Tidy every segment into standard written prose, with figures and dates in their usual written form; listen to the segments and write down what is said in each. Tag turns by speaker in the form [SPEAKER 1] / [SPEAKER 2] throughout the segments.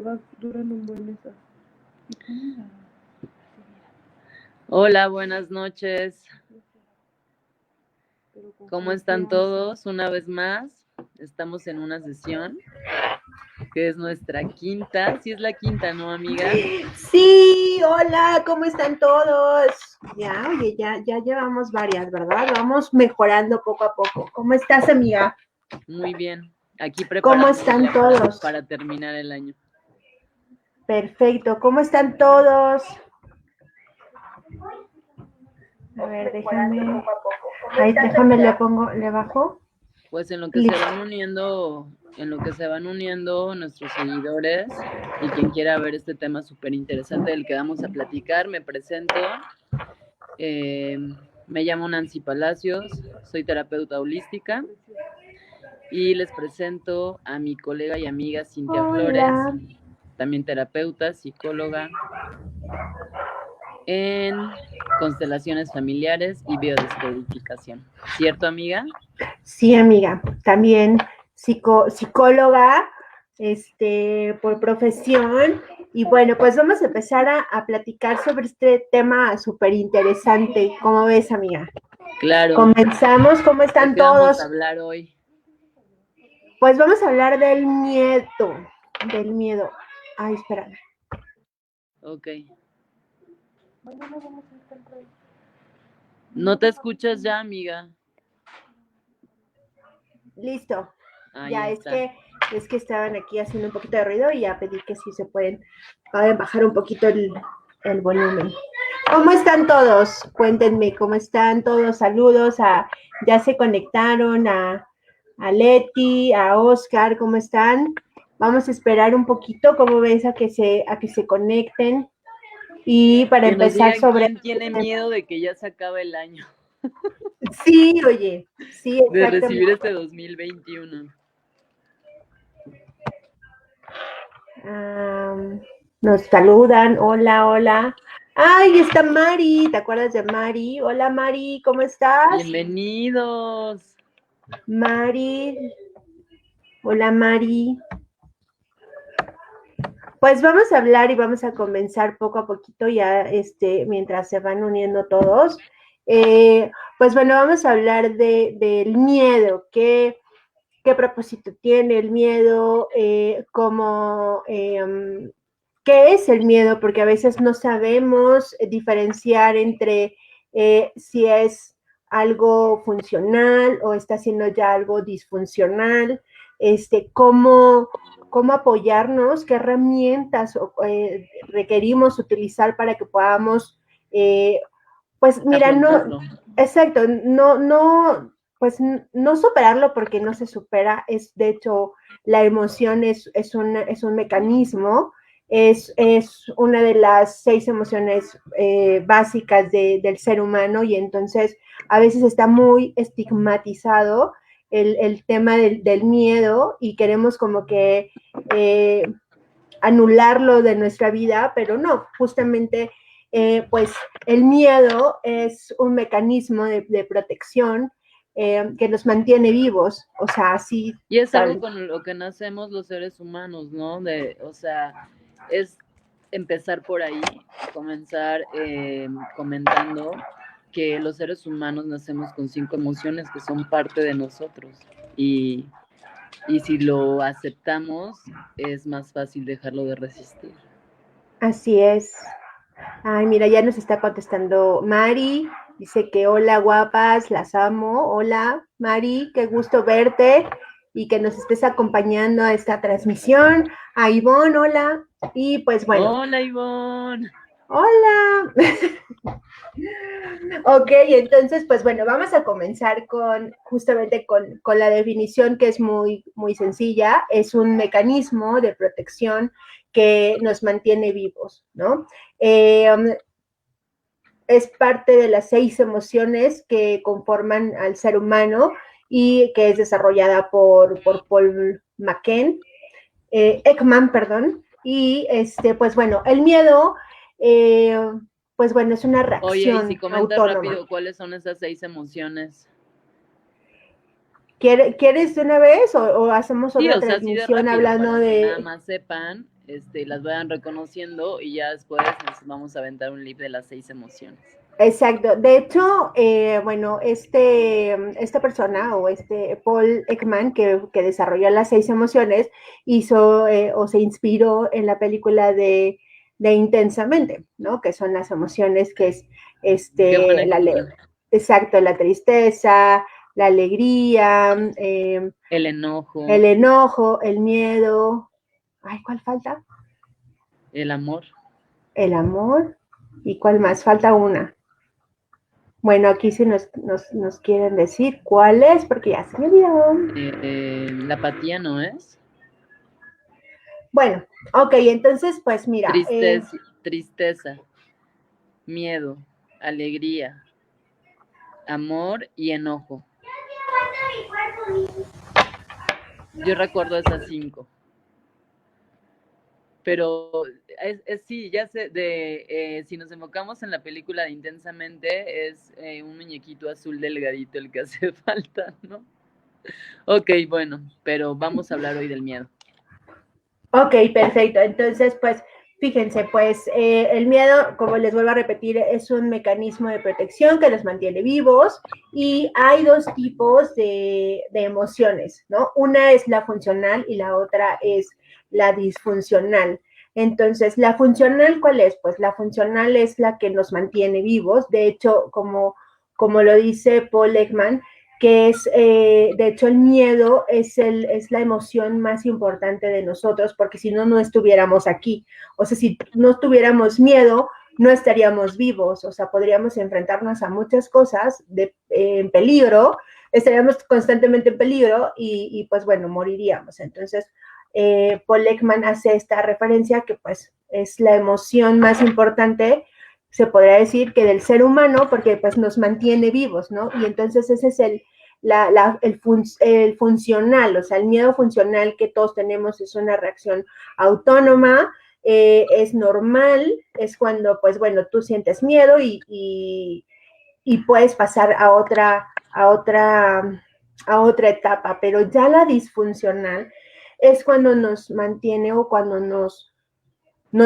[SPEAKER 1] va durando un buen esa.
[SPEAKER 2] Hola, buenas noches. ¿Cómo están todos? Una vez más, estamos en una sesión que es nuestra quinta. Sí es la quinta, ¿no, amiga?
[SPEAKER 3] Sí, hola, ¿cómo están todos? Ya, oye, ya llevamos varias, ¿verdad? Vamos mejorando poco a poco. ¿Cómo estás, amiga?
[SPEAKER 2] Muy bien. Aquí
[SPEAKER 3] ¿Cómo
[SPEAKER 2] preparándonos
[SPEAKER 3] están
[SPEAKER 2] ya
[SPEAKER 3] todos?
[SPEAKER 2] para terminar el año.
[SPEAKER 3] Perfecto, ¿cómo están todos? A ver, déjame. Ahí, déjame, le bajo.
[SPEAKER 2] Pues en lo que se van uniendo nuestros seguidores y quien quiera ver este tema súper interesante del que vamos a platicar, me presento. Me llamo Nancy Palacios, soy terapeuta holística y les presento a mi colega y amiga Cintia Flores, también terapeuta, psicóloga en constelaciones familiares y biodescodificación. ¿Cierto, amiga?
[SPEAKER 3] Sí, amiga, también psicóloga, por profesión. Y bueno, pues vamos a empezar a platicar sobre este tema súper interesante. ¿Cómo ves, amiga?
[SPEAKER 2] Claro.
[SPEAKER 3] Comenzamos, ¿cómo están
[SPEAKER 2] ¿De qué
[SPEAKER 3] todos?
[SPEAKER 2] vamos a hablar hoy?
[SPEAKER 3] Pues vamos a hablar del miedo, Ay, espérame.
[SPEAKER 2] Ok. ¿No te escuchas ya, amiga?
[SPEAKER 3] Listo.
[SPEAKER 2] Ya
[SPEAKER 3] es que estaban aquí haciendo un poquito de ruido y ya pedí que sí se pueden bajar un poquito el volumen. ¿Cómo están todos? Cuéntenme cómo están todos. Saludos ya se conectaron a Leti, a Oscar, ¿cómo están? Vamos a esperar un poquito, ¿cómo ves? A que se conecten. Y para
[SPEAKER 2] que
[SPEAKER 3] empezar
[SPEAKER 2] nos digan
[SPEAKER 3] sobre...
[SPEAKER 2] quién tiene miedo de que ya se acabe el año.
[SPEAKER 3] Sí, oye, sí,
[SPEAKER 2] de recibir este 2021.
[SPEAKER 3] Nos saludan, hola. Ay, está Mari, ¿te acuerdas de Mari? Hola Mari, ¿cómo estás?
[SPEAKER 2] Bienvenidos.
[SPEAKER 3] Mari, hola Mari. Pues vamos a hablar y vamos a comenzar poco a poquito ya, mientras se van uniendo todos. Pues bueno, vamos a hablar del miedo, qué propósito tiene el miedo, qué es el miedo, porque a veces no sabemos diferenciar entre si es algo funcional o está siendo ya algo disfuncional, cómo apoyarnos, qué herramientas requerimos utilizar para que podamos, pues mira,
[SPEAKER 2] afrontarlo.
[SPEAKER 3] Exacto, pues no superarlo porque no se supera, es de hecho la emoción es un mecanismo, es una de las 6 emociones básicas del ser humano y entonces a veces está muy estigmatizado el tema del miedo y queremos como que anularlo de nuestra vida, pero no, justamente pues el miedo es un mecanismo de protección que nos mantiene vivos, o sea, así.
[SPEAKER 2] Y es algo con lo que nacemos los seres humanos, ¿no? O sea, es empezar por ahí, comenzar comentando que los seres humanos nacemos con 5 emociones que son parte de nosotros y si lo aceptamos es más fácil dejarlo de resistir.
[SPEAKER 3] Así es. Ay, mira, ya nos está contestando Mari. Dice que hola, guapas, las amo. Hola, Mari, qué gusto verte y que nos estés acompañando a esta transmisión. A Ivonne, hola. Y pues bueno.
[SPEAKER 2] Hola, Ivonne.
[SPEAKER 3] Hola. Ok, entonces, pues bueno, vamos a comenzar justamente con la definición que es muy, muy sencilla. Es un mecanismo de protección que nos mantiene vivos, ¿no? Es parte de las 6 emociones que conforman al ser humano y que es desarrollada por Paul Ekman, perdón. Y pues bueno, el miedo, pues bueno, es una reacción
[SPEAKER 2] Oye, y si comentas
[SPEAKER 3] autónoma.
[SPEAKER 2] rápido, ¿cuáles son esas 6 emociones?
[SPEAKER 3] ¿Quieres de una vez o hacemos otra transmisión
[SPEAKER 2] rápido,
[SPEAKER 3] hablando
[SPEAKER 2] para
[SPEAKER 3] de...
[SPEAKER 2] que nada más sepan las vayan reconociendo y ya después nos vamos a aventar un lip de las 6 emociones.
[SPEAKER 3] Exacto. De hecho, bueno, esta persona o Paul Ekman que desarrolló las 6 emociones hizo o se inspiró en la película de Intensamente, ¿no? Que son las emociones que es
[SPEAKER 2] Qué buena
[SPEAKER 3] exacto, la tristeza, la alegría,
[SPEAKER 2] el enojo,
[SPEAKER 3] el miedo. Ay, ¿cuál falta?
[SPEAKER 2] el amor.
[SPEAKER 3] El amor. ¿Y cuál más? Falta una. Bueno, aquí sí nos quieren decir cuál es, porque ya se me olvidó.
[SPEAKER 2] La apatía, ¿no es?
[SPEAKER 3] Bueno, ok, entonces, pues mira.
[SPEAKER 2] Tristeza, miedo, alegría, amor y enojo. Yo recuerdo esas 5. Pero sí, ya sé, si nos enfocamos en la película de Intensamente, es un muñequito azul delgadito el que hace falta, ¿no? Ok, bueno, pero vamos a hablar hoy del miedo.
[SPEAKER 3] Ok, perfecto. Entonces, pues, fíjense, pues el miedo, como les vuelvo a repetir, es un mecanismo de protección que los mantiene vivos y hay 2 tipos de emociones, ¿no? Una es la funcional y la otra es la disfuncional. Entonces, ¿la funcional cuál es? Pues la funcional es la que nos mantiene vivos. De hecho, como lo dice Paul Ekman, que es, de hecho, el miedo es la emoción más importante de nosotros, porque si no, no estuviéramos aquí. O sea, si no tuviéramos miedo, no estaríamos vivos, o sea, podríamos enfrentarnos a muchas cosas en peligro, estaríamos constantemente en peligro y pues bueno, moriríamos. Entonces, Paul Ekman hace esta referencia que pues es la emoción más importante, se podría decir que del ser humano, porque pues nos mantiene vivos, ¿no? Y entonces ese es el funcional, o sea, el miedo funcional que todos tenemos es una reacción autónoma, es normal, es cuando, pues bueno, tú sientes miedo y puedes pasar a otra etapa, pero ya la disfuncional es cuando nos mantiene o cuando nos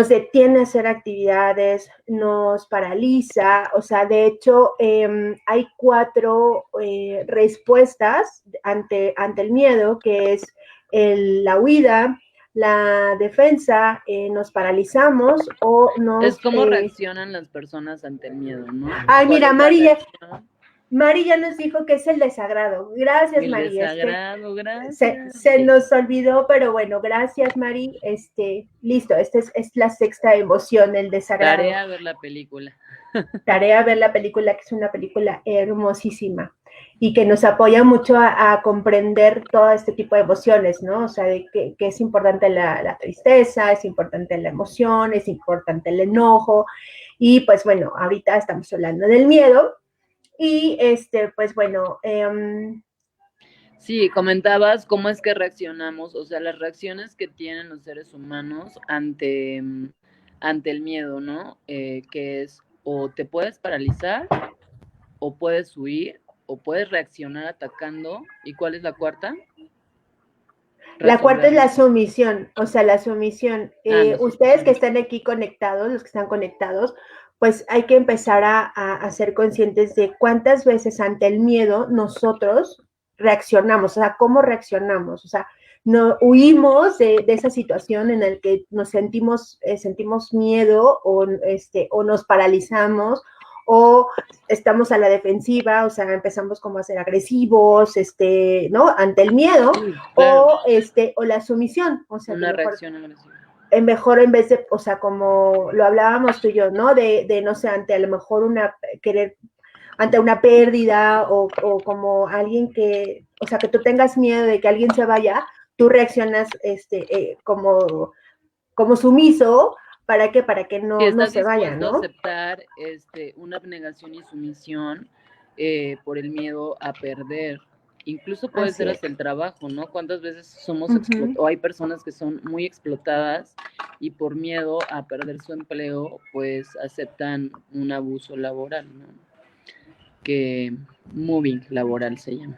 [SPEAKER 3] detiene a hacer actividades, nos paraliza, o sea, de hecho hay 4 respuestas ante el miedo, que es la huida, la defensa, nos paralizamos o nos...
[SPEAKER 2] Es cómo reaccionan las personas ante el miedo, ¿no?
[SPEAKER 3] Ay, mira, Mari ya nos dijo que es el desagrado. Gracias,
[SPEAKER 2] el
[SPEAKER 3] Mari.
[SPEAKER 2] Desagrado, gracias.
[SPEAKER 3] Se nos olvidó, pero bueno, gracias, Mari. Listo, esta es la 6ª emoción, el desagrado.
[SPEAKER 2] Tarea ver la película.
[SPEAKER 3] Tarea ver la película, que es una película hermosísima y que nos apoya mucho a comprender todo este tipo de emociones, ¿no? O sea, de que es importante la tristeza, es importante la emoción, es importante el enojo. Y pues bueno, ahorita estamos hablando del miedo. Y pues bueno.
[SPEAKER 2] Sí, comentabas cómo es que reaccionamos, o sea, las reacciones que tienen los seres humanos ante el miedo, ¿no? Que es o te puedes paralizar, o puedes huir, o puedes reaccionar atacando. ¿Y cuál es la cuarta?
[SPEAKER 3] La cuarta es la sumisión, o sea, la sumisión. Ustedes que están aquí conectados, los que están conectados, pues hay que empezar a ser conscientes de cuántas veces ante el miedo nosotros reaccionamos, o sea, cómo reaccionamos, o sea, no huimos de esa situación en la que nos sentimos miedo o nos paralizamos o estamos a la defensiva, o sea, empezamos como a ser agresivos, ¿no? Ante el miedo, sí, claro. o la sumisión, o sea,
[SPEAKER 2] una reacción agresiva.
[SPEAKER 3] Mejor en vez de, o sea, como lo hablábamos tú y yo, ¿no? De no sé, ante a lo mejor ante una pérdida o como alguien que, o sea, que tú tengas miedo de que alguien se vaya, tú reaccionas como sumiso. ¿Para qué? Para que no se vaya, ¿no?
[SPEAKER 2] A aceptar una abnegación y sumisión por el miedo a perder. Incluso puede ser hasta el trabajo, ¿no? ¿Cuántas veces somos explotados? O hay personas que son muy explotadas y por miedo a perder su empleo, pues aceptan un abuso laboral, ¿no? Que moving laboral se llama.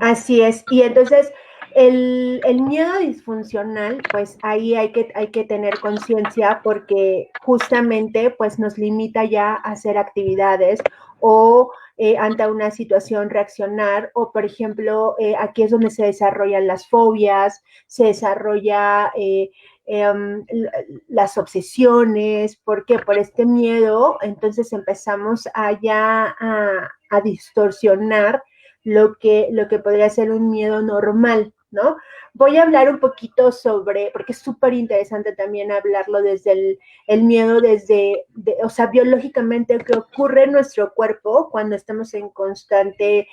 [SPEAKER 3] Así es. Y entonces, El miedo disfuncional, pues ahí hay que tener conciencia porque justamente pues nos limita ya a hacer actividades o ante una situación reaccionar o por ejemplo aquí es donde se desarrollan las fobias, se desarrolla las obsesiones, ¿por qué? Por este miedo, entonces empezamos a distorsionar lo que podría ser un miedo normal, ¿no? Voy a hablar un poquito sobre, porque es súper interesante también hablarlo desde el miedo, o sea, biológicamente, qué ocurre en nuestro cuerpo cuando estamos en constante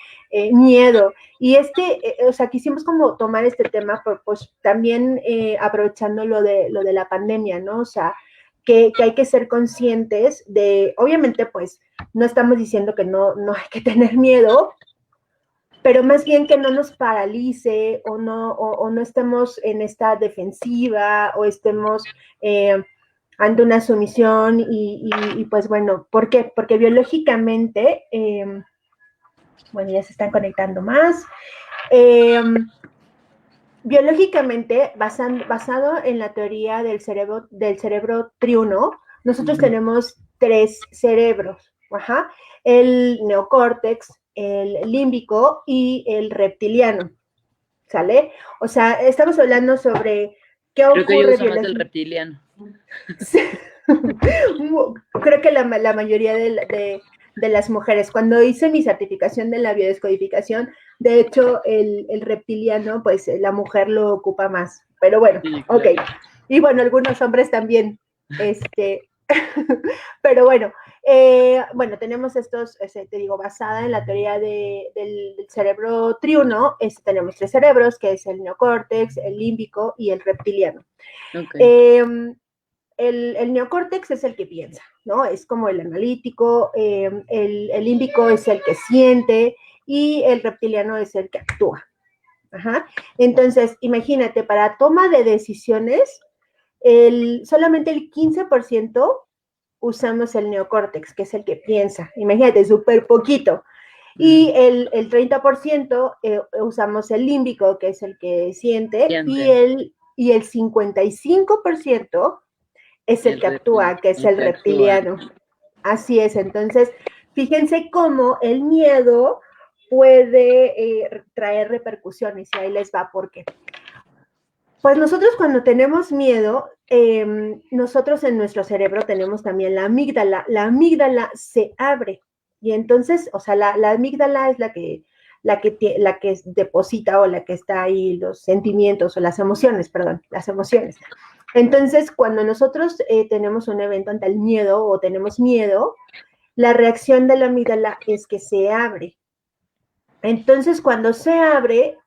[SPEAKER 3] miedo. Y o sea, quisimos como tomar este tema, pues también aprovechando lo de la pandemia, ¿no? O sea, que hay que ser conscientes de, obviamente, pues, no estamos diciendo que no hay que tener miedo, pero más bien que no nos paralice o no estemos en esta defensiva o estemos ante una sumisión y pues bueno, ¿por qué? Porque biológicamente, bueno, ya se están conectando más, biológicamente, basado en la teoría del cerebro triuno, nosotros tenemos 3 cerebros, ajá, el neocórtex, el límbico y el reptiliano, ¿sale? O sea, estamos hablando sobre qué
[SPEAKER 2] Creo que yo
[SPEAKER 3] ocurre
[SPEAKER 2] uso más el reptiliano.
[SPEAKER 3] Creo que la mayoría de las mujeres, cuando hice mi certificación de la biodescodificación, de hecho, el reptiliano, pues la mujer lo ocupa más. Pero bueno, sí, claro. Ok. Y bueno, algunos hombres también, pero bueno, bueno, tenemos estos, te digo, basada en la teoría del cerebro triuno, tenemos 3 cerebros, que es el neocórtex, el límbico y el reptiliano. Okay. El neocórtex es el que piensa, ¿no? Es como el analítico, el límbico es el que siente y el reptiliano es el que actúa. Ajá. Entonces, imagínate, para toma de decisiones, solamente el 15% usamos el neocórtex, que es el que piensa. Imagínate, súper poquito. Y el 30% usamos el límbico, que es el que siente, y el 55% es el que actúa, que es el reptiliano. Así es, entonces, fíjense cómo el miedo puede traer repercusiones, y ahí les va por qué. Pues nosotros cuando tenemos miedo, nosotros en nuestro cerebro tenemos también la amígdala. La amígdala se abre y entonces, o sea, la amígdala es la que deposita o la que está ahí los sentimientos o las emociones, perdón, las emociones. Entonces, cuando nosotros tenemos un evento ante el miedo o tenemos miedo, la reacción de la amígdala es que se abre. Entonces, cuando se abre,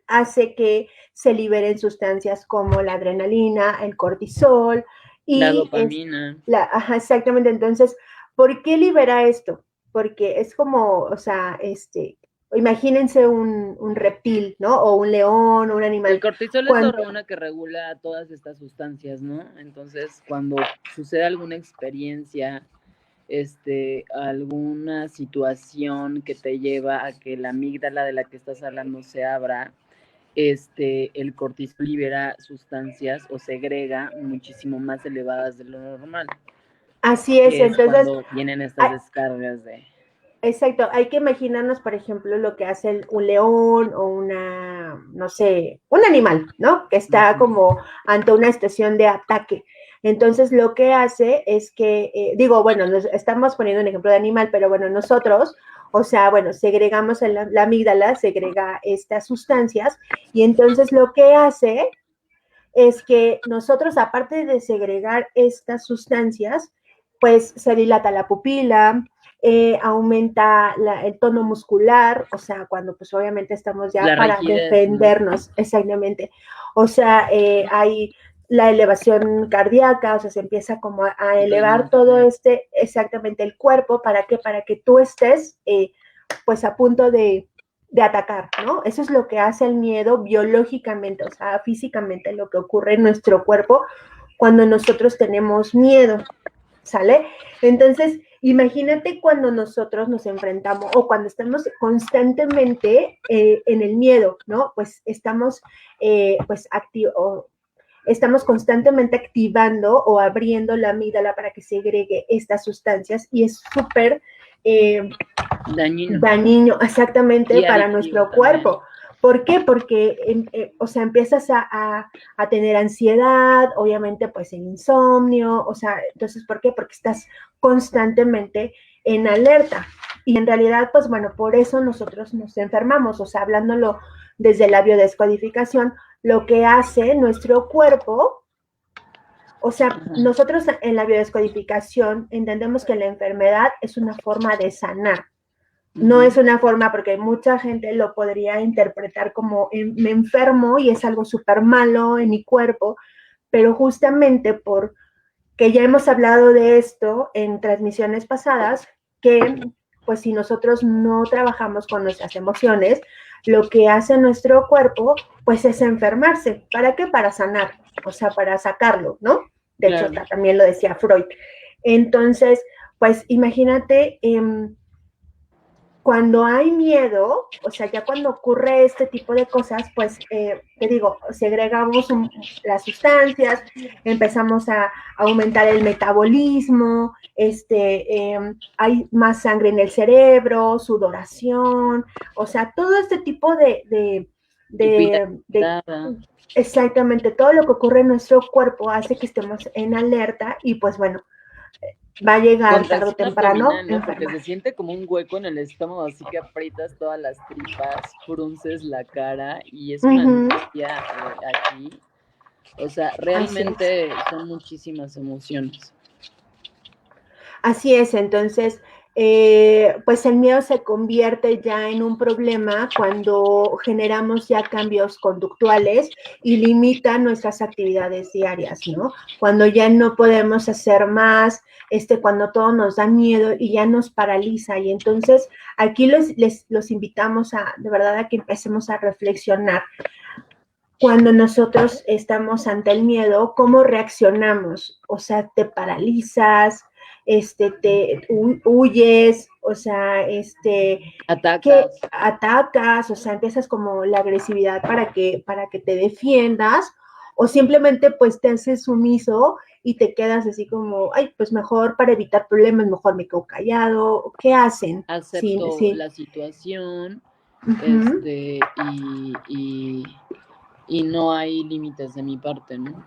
[SPEAKER 3] hace que se liberen sustancias como la adrenalina, el cortisol y
[SPEAKER 2] la dopamina.
[SPEAKER 3] Ajá, exactamente. Entonces, ¿por qué libera esto? Porque es como, o sea, imagínense un reptil, ¿no? O un león, o un animal.
[SPEAKER 2] El cortisol es la hormona que regula todas estas sustancias, ¿no? Entonces, cuando sucede alguna experiencia, alguna situación que te lleva a que la amígdala de la que estás hablando se abra, el cortisol libera sustancias o segrega muchísimo más elevadas de lo normal.
[SPEAKER 3] Así es, entonces
[SPEAKER 2] cuando vienen estas descargas de...
[SPEAKER 3] Exacto, hay que imaginarnos, por ejemplo, lo que hace un león o una, no sé, un animal, ¿no? Que está como ante una situación de ataque. Entonces, lo que hace es que, digo, bueno, nos estamos poniendo un ejemplo de animal, pero bueno, nosotros, o sea, bueno, segregamos en la amígdala, segrega estas sustancias, y entonces lo que hace es que nosotros, aparte de segregar estas sustancias, pues se dilata la pupila, aumenta el tono muscular, o sea, cuando pues obviamente estamos ya para defendernos, ¿no? Exactamente. O sea, hay la elevación cardíaca, o sea, se empieza como a elevar todo exactamente el cuerpo, ¿para qué? Para que tú estés pues a punto de atacar, ¿no? Eso es lo que hace el miedo biológicamente, o sea, físicamente lo que ocurre en nuestro cuerpo cuando nosotros tenemos miedo, ¿sale? Entonces, Imagínate cuando nosotros nos enfrentamos o cuando estamos constantemente en el miedo, ¿no? Pues estamos pues activos. Estamos constantemente activando o abriendo la amígdala para que segregue estas sustancias y es súper dañino exactamente
[SPEAKER 2] y
[SPEAKER 3] para nuestro
[SPEAKER 2] también.
[SPEAKER 3] cuerpo. ¿Por qué? Porque, o sea, empiezas a tener ansiedad, obviamente, pues el insomnio, o sea, entonces, ¿por qué? Porque estás constantemente en alerta. Y en realidad, pues bueno, por eso nosotros nos enfermamos, o sea, hablándolo desde la biodescodificación, lo que hace nuestro cuerpo, o sea, nosotros en la biodescodificación entendemos que la enfermedad es una forma de sanar. No es una forma, porque mucha gente lo podría interpretar como me enfermo y es algo súper malo en mi cuerpo, pero justamente porque ya hemos hablado de esto en transmisiones pasadas, que pues si nosotros no trabajamos con nuestras emociones, lo que hace nuestro cuerpo pues es enfermarse. ¿Para qué? Para sanar, o sea, para sacarlo, ¿no? De hecho, también lo decía Freud. Entonces, pues imagínate, cuando hay miedo, o sea, ya cuando ocurre este tipo de cosas, pues, te digo, segregamos las sustancias, empezamos a aumentar el metabolismo, hay más sangre en el cerebro, sudoración, o sea, todo este tipo de exactamente, todo lo que ocurre en nuestro cuerpo hace que estemos en alerta y pues bueno, va a llegar tarde o temprano.
[SPEAKER 2] ¿No? Porque se siente como un hueco en el estómago, así que aprietas todas las tripas, frunces la cara y es una angustia aquí. O sea, realmente son muchísimas emociones.
[SPEAKER 3] Así es, entonces, pues el miedo se convierte ya en un problema cuando generamos ya cambios conductuales y limita nuestras actividades diarias, ¿no? Cuando ya no podemos hacer más, cuando todo nos da miedo y ya nos paraliza. Y entonces aquí los invitamos de verdad a que empecemos a reflexionar. Cuando nosotros estamos ante el miedo, ¿cómo reaccionamos? O sea, te paralizas, te huyes, o sea, atacas, o sea, empiezas como la agresividad para que te defiendas, o simplemente pues te haces sumiso y te quedas así como, ay, pues mejor para evitar problemas, mejor me quedo callado. ¿Qué hacen?
[SPEAKER 2] Acepto la situación, y no hay límites de mi parte, ¿no?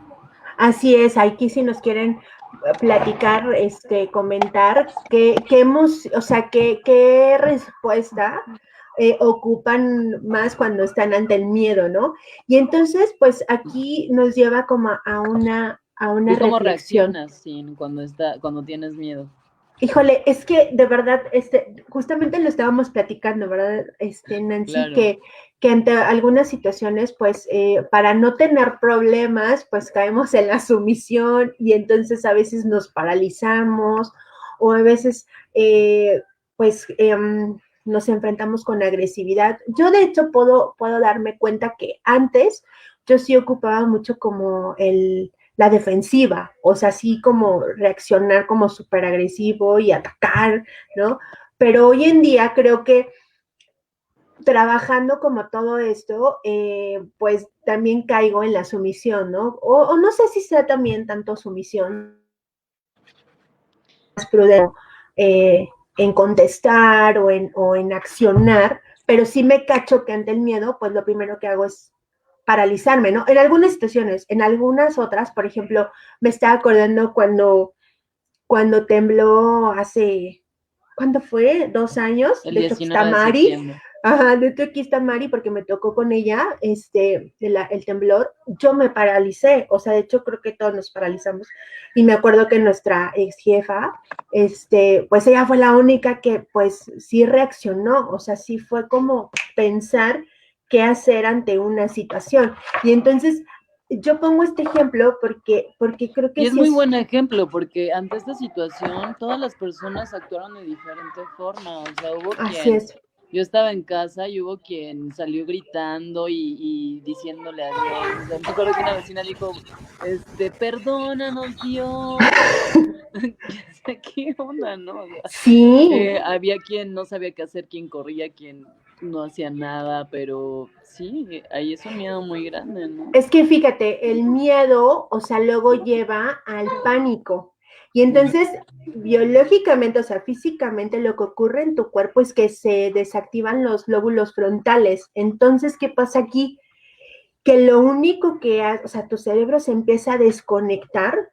[SPEAKER 3] Así es, aquí si nos quieren platicar, comentar qué respuesta ocupan más cuando están ante el miedo, ¿no? Y entonces, pues aquí nos lleva como a una
[SPEAKER 2] ¿Tú cómo
[SPEAKER 3] reflexión.
[SPEAKER 2] reaccionas cuando tienes miedo?
[SPEAKER 3] Híjole, es que de verdad, justamente lo estábamos platicando, ¿verdad, Nancy? Claro. Que ante algunas situaciones, pues, para no tener problemas, pues caemos en la sumisión y entonces a veces nos paralizamos o a veces, pues, nos enfrentamos con agresividad. Yo, de hecho, puedo darme cuenta que antes yo sí ocupaba mucho como la defensiva, o sea, así como reaccionar como súper agresivo y atacar, ¿no? Pero hoy en día creo que trabajando como todo esto, pues también caigo en la sumisión, ¿no? O no sé si sea también tanto sumisión, más prudente en contestar o en accionar, pero sí me cacho que ante el miedo, pues lo primero que hago es paralizarme, ¿no? En algunas situaciones, en algunas otras, por ejemplo, me estaba acordando cuando tembló hace, ¿cuándo fue? 2 años. De hecho, aquí está Mari. Ajá, de hecho, aquí está Mari porque me tocó con ella el temblor. Yo me paralicé, o sea, de hecho, creo que todos nos paralizamos. Y me acuerdo que nuestra ex jefa, pues ella fue la única que, pues, sí reaccionó, o sea, sí fue como pensar qué hacer ante una situación. Y entonces, yo pongo este ejemplo porque creo que
[SPEAKER 2] y es muy buen ejemplo, porque ante esta situación todas las personas actuaron de diferente forma, o sea, hubo quien, yo estaba en casa y hubo quien salió gritando y diciéndole adiós, o sea, me acuerdo que una vecina dijo, perdónanos Dios, sea, ¿qué onda, no? O sea,
[SPEAKER 3] Sí,
[SPEAKER 2] había quien no sabía qué hacer, quien corría, quien no hacía nada, pero sí, ahí es un miedo muy grande, ¿no?
[SPEAKER 3] es que fíjate, el miedo, o sea, luego lleva al pánico. Y entonces, biológicamente, o sea, físicamente, lo que ocurre en tu cuerpo es que se desactivan los lóbulos frontales. Entonces, ¿qué pasa aquí? Que lo único que hace, o sea, tu cerebro se empieza a desconectar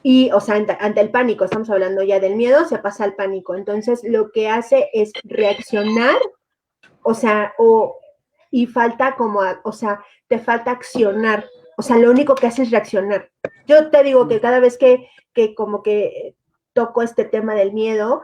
[SPEAKER 3] y, o sea, ante el pánico, estamos hablando ya del miedo, se pasa al pánico. Entonces, lo que hace es reaccionar, o sea, y falta como, o sea, te falta accionar. O sea, lo único que hace es reaccionar. Yo te digo que cada vez que como que toco este tema del miedo,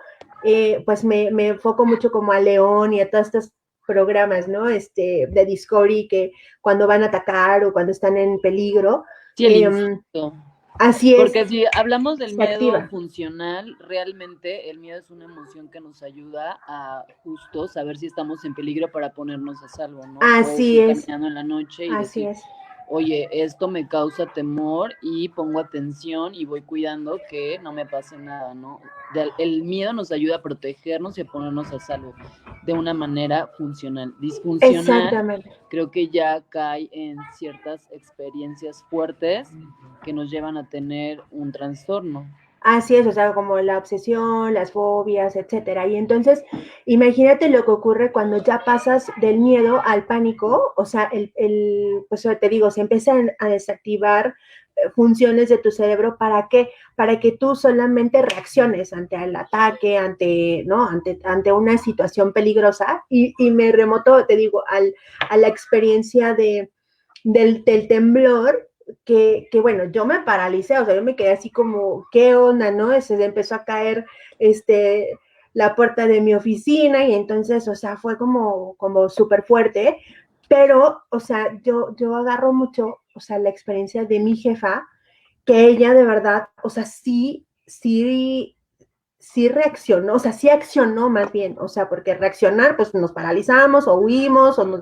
[SPEAKER 3] pues me enfoco mucho como a León y a todos estos programas, ¿no? De Discovery, que cuando van a atacar o cuando están en peligro,
[SPEAKER 2] Sí, el instinto.
[SPEAKER 3] así es,
[SPEAKER 2] Porque si hablamos del
[SPEAKER 3] se
[SPEAKER 2] miedo
[SPEAKER 3] activa.
[SPEAKER 2] funcional, realmente el miedo es una emoción que nos ayuda a justo saber si estamos en peligro para ponernos a salvo, ¿no? O
[SPEAKER 3] Así
[SPEAKER 2] ir
[SPEAKER 3] es,
[SPEAKER 2] caminando en la noche y
[SPEAKER 3] así
[SPEAKER 2] decir,
[SPEAKER 3] es.
[SPEAKER 2] oye, esto me causa temor y pongo atención y voy cuidando que no me pase nada, ¿no? El miedo nos ayuda a protegernos y a ponernos a salvo de una manera funcional. Disfuncional,
[SPEAKER 3] Exactamente.
[SPEAKER 2] creo que ya cae en ciertas experiencias fuertes que nos llevan a tener un trastorno.
[SPEAKER 3] Así es, o sea, como la obsesión, las fobias, etcétera. Y entonces, imagínate lo que ocurre cuando ya pasas del miedo al pánico, o sea, pues te digo, se empiezan a desactivar funciones de tu cerebro. ¿Para qué? Para que tú solamente reacciones ante el ataque, ¿no? Ante una situación peligrosa. Y me remoto, te digo, a la experiencia del temblor, bueno, yo me paralicé, o sea, yo me quedé así como, ¿qué onda, no? Se empezó a caer, la puerta de mi oficina y entonces, o sea, fue como súper fuerte, pero, o sea, yo agarro mucho, o sea, la experiencia de mi jefa, que ella de verdad, o sea, sí reaccionó, o sea, sí accionó más bien, o sea, porque reaccionar, pues nos paralizamos o huimos o nos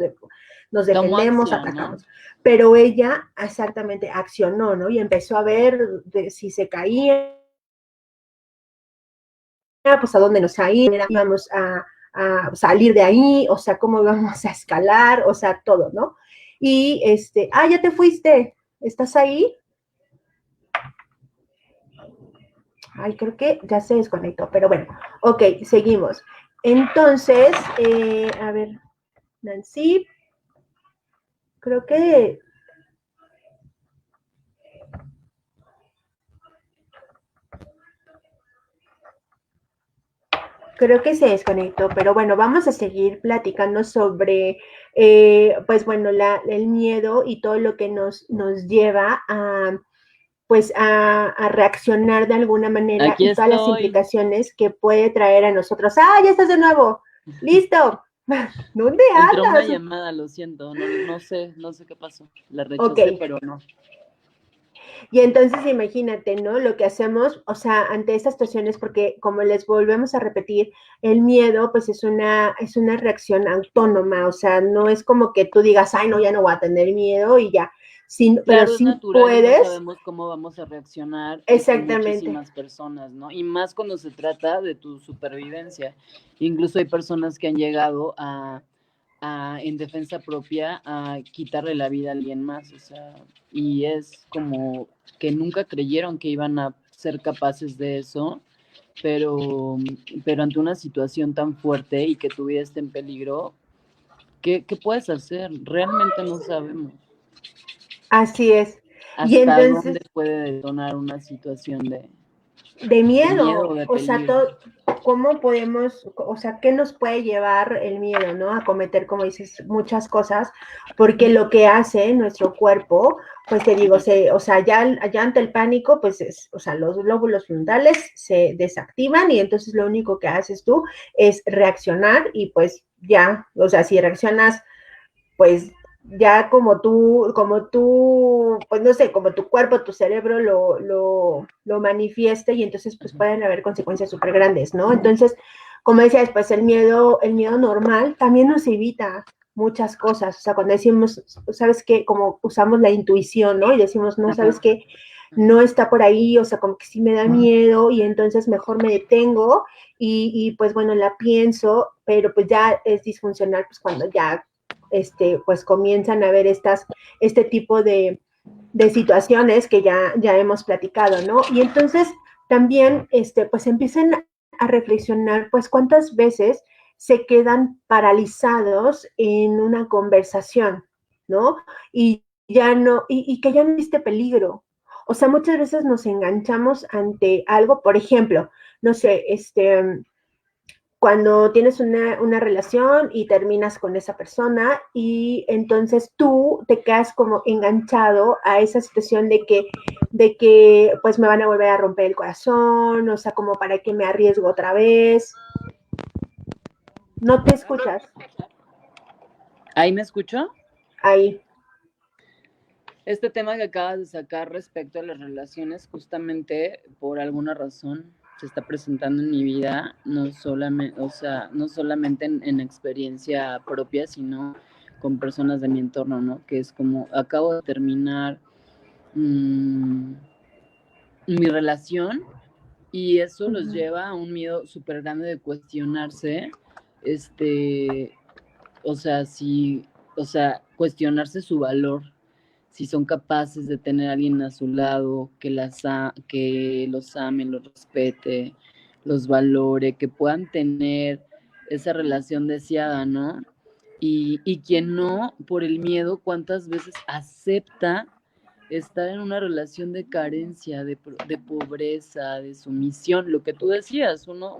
[SPEAKER 2] Tomó
[SPEAKER 3] defendemos,
[SPEAKER 2] acción, ¿no?
[SPEAKER 3] atacamos. Pero ella exactamente accionó, ¿no? Y empezó a ver si se caía, pues a dónde nos íbamos a salir de ahí, o sea, cómo íbamos a escalar, o sea, todo, ¿no? Y ya te fuiste, ¿estás ahí? Ay, creo que ya se desconectó, pero bueno, ok, seguimos. Entonces, a ver, Nancy, creo que se desconectó, pero bueno, vamos a seguir platicando sobre, pues bueno, el miedo y todo lo que nos lleva pues a reaccionar de alguna manera
[SPEAKER 2] Aquí
[SPEAKER 3] y todas las
[SPEAKER 2] estoy.
[SPEAKER 3] implicaciones que puede traer a nosotros. ¡Ah, ya estás de nuevo! ¡Listo! ¿Dónde
[SPEAKER 2] Entró una
[SPEAKER 3] andas?
[SPEAKER 2] llamada, lo siento, no sé qué pasó. La
[SPEAKER 3] Ok,
[SPEAKER 2] rechacé, pero no.
[SPEAKER 3] y entonces imagínate, ¿no? Lo que hacemos, o sea, ante estas situaciones, porque como les volvemos a repetir, el miedo pues es una reacción autónoma, o sea, no es como que tú digas, ay, no, ya no voy a tener miedo y ya, sí, pero
[SPEAKER 2] Claro, es
[SPEAKER 3] sí
[SPEAKER 2] natural y no
[SPEAKER 3] puedes,
[SPEAKER 2] sabemos cómo vamos a reaccionar con
[SPEAKER 3] exactamente,
[SPEAKER 2] muchísimas personas, ¿no? Y más cuando se trata de tu supervivencia. Incluso hay personas que han llegado en defensa propia, a quitarle la vida a alguien más, o sea, y es como que nunca creyeron que iban a ser capaces de eso, pero ante una situación tan fuerte y que tu vida esté en peligro, ¿qué puedes hacer? Realmente no sabemos
[SPEAKER 3] así es. Y
[SPEAKER 2] hasta dónde
[SPEAKER 3] entonces
[SPEAKER 2] puede detonar una situación
[SPEAKER 3] de
[SPEAKER 2] de miedo
[SPEAKER 3] miedo,
[SPEAKER 2] o de
[SPEAKER 3] o sea,
[SPEAKER 2] peligro.
[SPEAKER 3] cómo podemos, o sea, qué nos puede llevar el miedo, ¿no? A cometer, como dices, muchas cosas, porque lo que hace nuestro cuerpo, pues te digo, o sea, ya ante el pánico, pues o sea, los lóbulos frontales se desactivan y entonces lo único que haces tú es reaccionar y pues ya, o sea, si reaccionas pues ya pues no sé, como tu cuerpo, tu cerebro lo manifieste y entonces pues pueden haber consecuencias súper grandes, ¿no? Entonces, como decías, pues el miedo normal también nos evita muchas cosas, o sea, cuando decimos, ¿sabes qué? Como usamos la intuición, ¿no? Y decimos, no, ¿sabes qué? no está por ahí, o sea, como que sí me da miedo y entonces mejor me detengo y pues bueno, la pienso, pero pues ya es disfuncional pues cuando ya pues comienzan a ver este tipo de situaciones que ya hemos platicado, ¿no? Y entonces también pues empiezan a reflexionar pues cuántas veces se quedan paralizados en una conversación, ¿no? Y ya no, y que ya no existe peligro. O sea, muchas veces nos enganchamos ante algo, por ejemplo, no sé, cuando tienes una relación y terminas con esa persona y entonces tú te quedas como enganchado a esa situación de que pues me van a volver a romper el corazón, o sea, como para que me arriesgo otra vez. No te escuchas
[SPEAKER 2] ¿Ahí me escucho?
[SPEAKER 3] ahí.
[SPEAKER 2] Este tema que acabas de sacar respecto a las relaciones, justamente por alguna razón se está presentando en mi vida, no solamente, o sea, no solamente en experiencia propia, sino con personas de mi entorno, ¿no? Que es como, acabo de terminar mi relación y eso los lleva a un miedo súper grande de cuestionarse, o sea, o sea, cuestionarse su valor, si son capaces de tener a alguien a su lado que los ame, los respete, los valore, que puedan tener esa relación deseada, ¿no? Y quien no, por el miedo, ¿cuántas veces acepta estar en una relación de carencia, de pobreza, de sumisión? Lo que tú decías, uno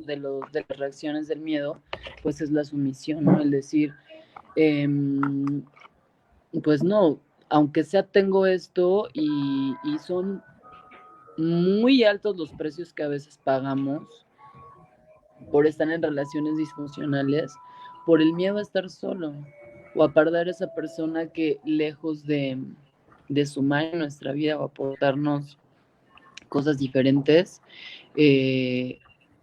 [SPEAKER 2] de las reacciones del miedo, pues es la sumisión, ¿no? El decir, pues no, aunque sea tengo esto y son muy altos los precios que a veces pagamos por estar en relaciones disfuncionales, por el miedo a estar solo o a perder a esa persona que lejos de sumar en nuestra vida o aportarnos cosas diferentes,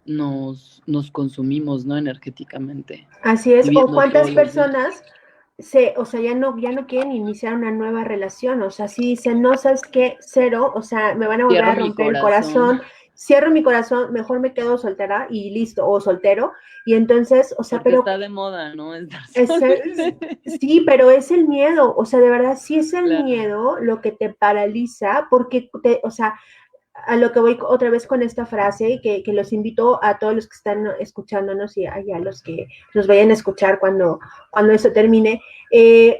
[SPEAKER 2] nos consumimos, ¿no? Energéticamente,
[SPEAKER 3] Así es, o
[SPEAKER 2] viviendo
[SPEAKER 3] cuántas
[SPEAKER 2] solos, ¿no?
[SPEAKER 3] personas o sea, ya no quieren iniciar una nueva relación, o sea, si dicen, no, ¿sabes qué? Cero, o sea, me van a volver
[SPEAKER 2] Cierro
[SPEAKER 3] a
[SPEAKER 2] mi
[SPEAKER 3] romper el
[SPEAKER 2] corazón.
[SPEAKER 3] corazón, cierro mi corazón, mejor me quedo soltera y listo, o soltero, y entonces, o sea,
[SPEAKER 2] Porque
[SPEAKER 3] pero
[SPEAKER 2] está de moda, ¿no? Estar
[SPEAKER 3] es,
[SPEAKER 2] solo.
[SPEAKER 3] sí, pero es el miedo, o sea, de verdad, sí es el
[SPEAKER 2] Claro.
[SPEAKER 3] miedo lo que te paraliza, porque, o sea, a lo que voy otra vez con esta frase, que los invito a todos los que están escuchándonos y a los que nos vayan a escuchar cuando eso termine,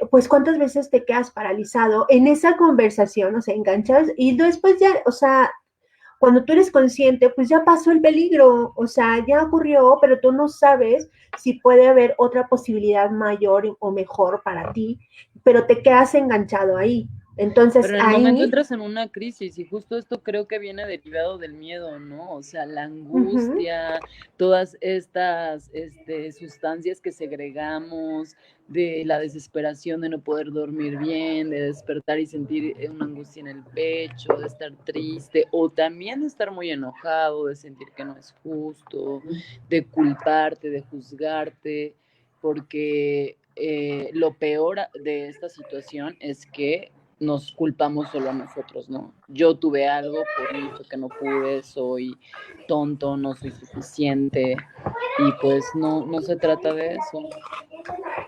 [SPEAKER 3] pues cuántas veces te quedas paralizado en esa conversación, o sea, enganchas y después ya, o sea, cuando tú eres consciente, pues ya pasó el peligro, o sea, ya ocurrió, pero tú no sabes si puede haber otra posibilidad mayor o mejor para ti, pero te quedas enganchado ahí. Entonces
[SPEAKER 2] Pero en el momento
[SPEAKER 3] ahí,
[SPEAKER 2] entras en una crisis y justo esto creo que viene derivado del miedo, ¿no? O sea, la
[SPEAKER 3] uh-huh,
[SPEAKER 2] angustia, todas estas sustancias que segregamos, de la desesperación de no poder dormir bien, de despertar y sentir una angustia en el pecho, de estar triste o también de estar muy enojado, de sentir que no es justo, de culparte, de juzgarte, porque lo peor de esta situación es que nos culpamos solo a nosotros, ¿no? Yo tuve algo, por mí fue que no pude, soy tonto, no soy suficiente, y pues no se trata de eso.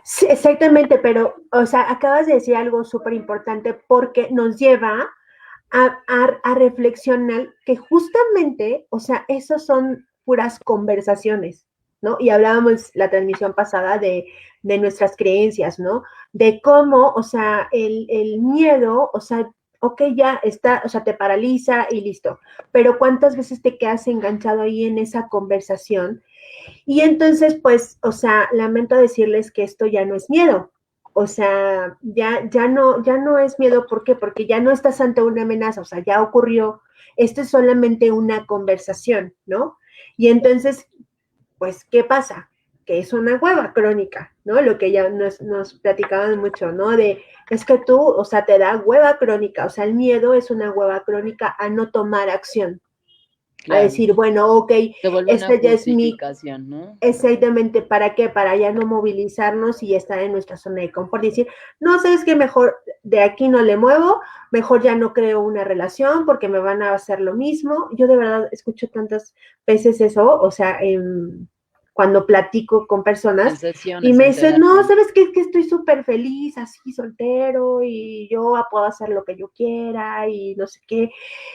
[SPEAKER 3] sí, exactamente, pero, o sea, acabas de decir algo súper importante porque nos lleva a reflexionar que justamente, o sea, esos son puras conversaciones, ¿no? Y hablábamos la transmisión pasada de nuestras creencias, ¿no? De cómo, o sea, el miedo, o sea, ok, ya está, o sea, te paraliza y listo, pero ¿cuántas veces te quedas enganchado ahí en esa conversación? Y entonces, pues, o sea, lamento decirles que esto ya no es miedo. O sea, ya no es miedo. ¿Por qué? Porque ya no estás ante una amenaza, o sea, ya ocurrió. Esto es solamente una conversación, ¿no? Y entonces, pues, ¿qué pasa? Que es una hueva crónica, ¿no? Lo que ya nos platicaban mucho, ¿no? Es que tú, o sea, te da hueva crónica, o sea, el miedo es una hueva crónica a no tomar acción. a
[SPEAKER 2] claro.
[SPEAKER 3] decir, bueno, ok,
[SPEAKER 2] Se vuelve una
[SPEAKER 3] esta ya es mi.
[SPEAKER 2] justificación, ¿no?
[SPEAKER 3] Exactamente, ¿para qué? Para ya no movilizarnos y estar en nuestra zona de confort y decir, no, sabes que mejor de aquí no le muevo, mejor ya no creo una relación porque me van a hacer lo mismo. Yo de verdad escucho tantas veces eso, o sea, cuando platico con personas
[SPEAKER 2] En
[SPEAKER 3] y
[SPEAKER 2] sesiones,
[SPEAKER 3] me
[SPEAKER 2] en
[SPEAKER 3] dicen, no,
[SPEAKER 2] terapia.
[SPEAKER 3] sabes qué, es que estoy súper feliz así soltero y yo puedo hacer lo que yo quiera y no sé qué.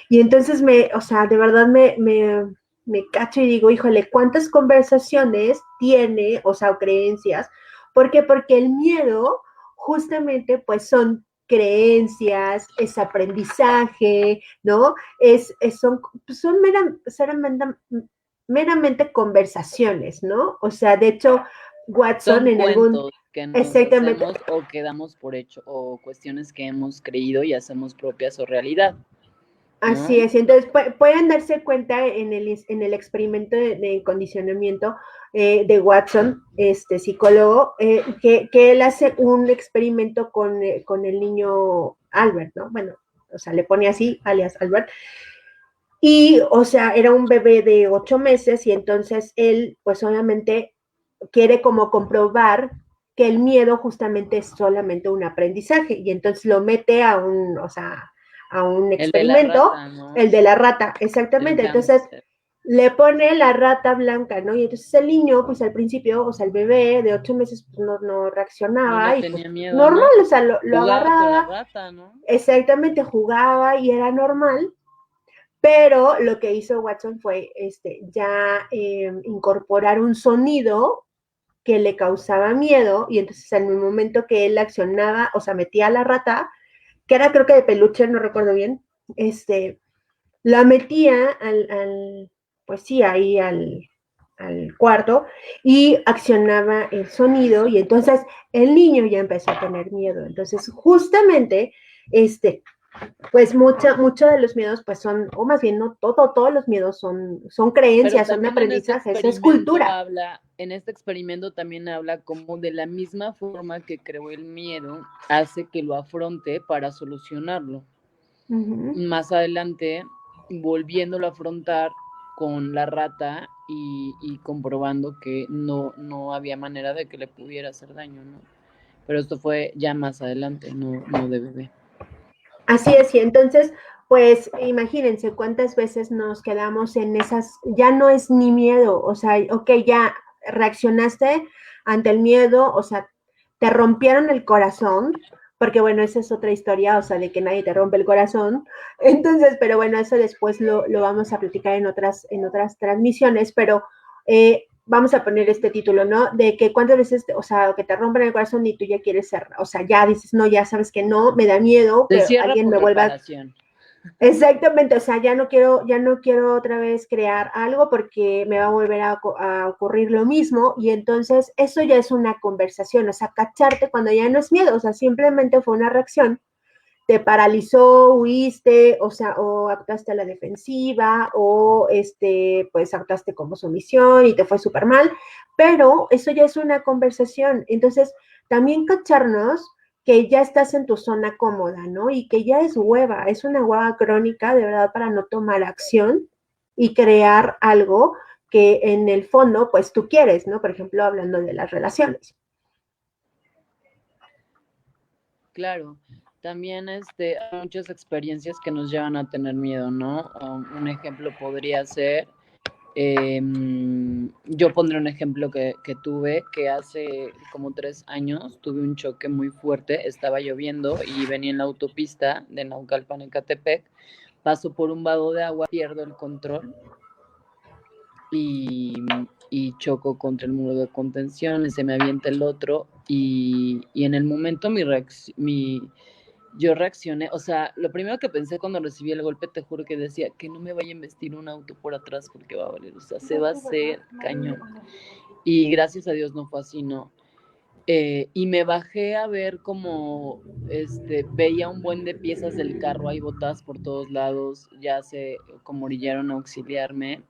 [SPEAKER 3] Y entonces o sea, de verdad me cacho y digo, híjole, ¿cuántas conversaciones tiene, o sea, o creencias? ¿Por qué? Porque el miedo justamente pues son creencias, es aprendizaje, ¿no? Son meramente conversaciones, ¿no? O sea, de hecho, Watson
[SPEAKER 2] Son
[SPEAKER 3] en algún,
[SPEAKER 2] cuentos que nos
[SPEAKER 3] exactamente,
[SPEAKER 2] hacemos o que damos por hecho, o cuestiones que hemos creído y hacemos propias o realidad,
[SPEAKER 3] así
[SPEAKER 2] ¿no?
[SPEAKER 3] es, entonces pueden darse cuenta en el experimento de condicionamiento de Watson, este psicólogo, que él hace un experimento con el niño Albert, ¿no? Bueno, o sea, le pone así, alias Albert, y, o sea, era un bebé de 8 meses y entonces él, pues obviamente, quiere como comprobar que el miedo justamente es solamente un aprendizaje y entonces lo mete o sea, a un
[SPEAKER 2] El de la
[SPEAKER 3] experimento,
[SPEAKER 2] rata, ¿no?
[SPEAKER 3] el de la rata,
[SPEAKER 2] El
[SPEAKER 3] exactamente. Entonces
[SPEAKER 2] hámster.
[SPEAKER 3] le pone la rata blanca, ¿no? Y entonces el niño, pues al principio, o sea, el bebé de 8 meses, pues no
[SPEAKER 2] No le
[SPEAKER 3] reaccionaba y pues
[SPEAKER 2] tenía miedo,
[SPEAKER 3] normal,
[SPEAKER 2] ¿no?
[SPEAKER 3] o sea, lo
[SPEAKER 2] Jugaba con la
[SPEAKER 3] agarraba,
[SPEAKER 2] rata, ¿no?
[SPEAKER 3] exactamente jugaba y era normal, pero lo que hizo Watson fue ya incorporar un sonido que le causaba miedo y entonces en el momento que él accionaba, o sea, metía a la rata, que era creo que de peluche, no recuerdo bien, la metía pues sí, ahí al cuarto y accionaba el sonido y entonces el niño ya empezó a tener miedo. Entonces, justamente, pues mucho de los miedos pues son, o más bien no todos los miedos son
[SPEAKER 2] Pero
[SPEAKER 3] creencias, son
[SPEAKER 2] también en este
[SPEAKER 3] aprendizajes, es
[SPEAKER 2] experimento
[SPEAKER 3] cultura.
[SPEAKER 2] habla, en este experimento también habla como de la misma forma que creó el miedo, hace que lo afronte para solucionarlo.
[SPEAKER 3] Uh-huh.
[SPEAKER 2] Más adelante, volviéndolo a afrontar con la rata y comprobando que no había manera de que le pudiera hacer daño, ¿no? Pero esto fue ya más adelante, no de bebé.
[SPEAKER 3] Así es, y entonces, pues imagínense cuántas veces nos quedamos en esas, ya no es ni miedo, o sea, ok, ya reaccionaste ante el miedo, o sea, te rompieron el corazón, porque bueno, esa es otra historia, o sea, de que nadie te rompe el corazón. Entonces, pero bueno, eso después lo vamos a platicar en otras transmisiones, pero vamos a poner este título, ¿no? De que cuántas veces, o sea, que te rompen el corazón y tú ya quieres ser, o sea, ya dices, no, ya sabes que no, me da miedo
[SPEAKER 2] Se
[SPEAKER 3] que
[SPEAKER 2] cierra
[SPEAKER 3] alguien
[SPEAKER 2] por
[SPEAKER 3] me vuelva.
[SPEAKER 2] reparación.
[SPEAKER 3] Exactamente, o sea, ya no quiero otra vez crear algo porque me va a volver a ocurrir lo mismo y entonces eso ya es una conversación, o sea, cacharte cuando ya no es miedo, o sea, simplemente fue una reacción, te paralizó, huiste, o sea, o actuaste a la defensiva, o pues actuaste como sumisión y te fue súper mal, pero eso ya es una conversación. Entonces, también cacharnos que ya estás en tu zona cómoda, ¿no? Y que ya es una hueva crónica, de verdad, para no tomar acción y crear algo que en el fondo, pues tú quieres, ¿no? Por ejemplo, hablando de las relaciones.
[SPEAKER 2] Claro, también hay muchas experiencias que nos llevan a tener miedo, ¿no? Un ejemplo podría ser, yo pondré un ejemplo que tuve, que hace como 3 años tuve un choque muy fuerte, estaba lloviendo y venía en la autopista de Naucalpan, Ecatepec, paso por un vado de agua, pierdo el control y, y choco contra el muro de contención, y se me avienta el otro y en el momento yo reaccioné, o sea, lo primero que pensé cuando recibí el golpe, te juro que decía que no me vaya a embestir un auto por atrás porque va a valer, o sea, se va a hacer cañón. Y gracias a Dios no fue así, ¿no? Y me bajé a ver como veía un buen de piezas del carro ahí botadas por todos lados, ya se como orillaron a auxiliarme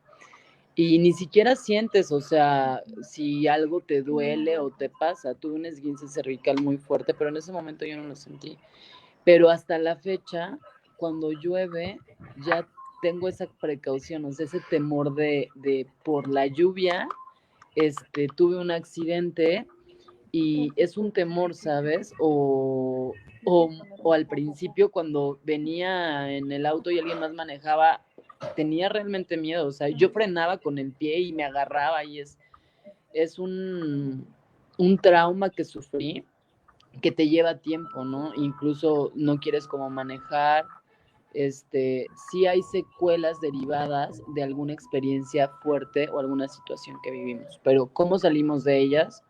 [SPEAKER 2] y ni siquiera sientes, o sea, si algo te duele o te pasa. Tuve un esguince cervical muy fuerte, pero en ese momento yo no lo sentí. Pero hasta la fecha, cuando llueve, ya tengo esa precaución, o sea, ese temor de por la lluvia, tuve un accidente y es un temor, ¿sabes? O al principio cuando venía en el auto y alguien más manejaba, tenía realmente miedo, o sea, yo frenaba con el pie y me agarraba y es un trauma que sufrí que te lleva tiempo, ¿no? Incluso no quieres como manejar, sí hay secuelas derivadas de alguna experiencia fuerte o alguna situación que vivimos, pero cómo salimos de ellas,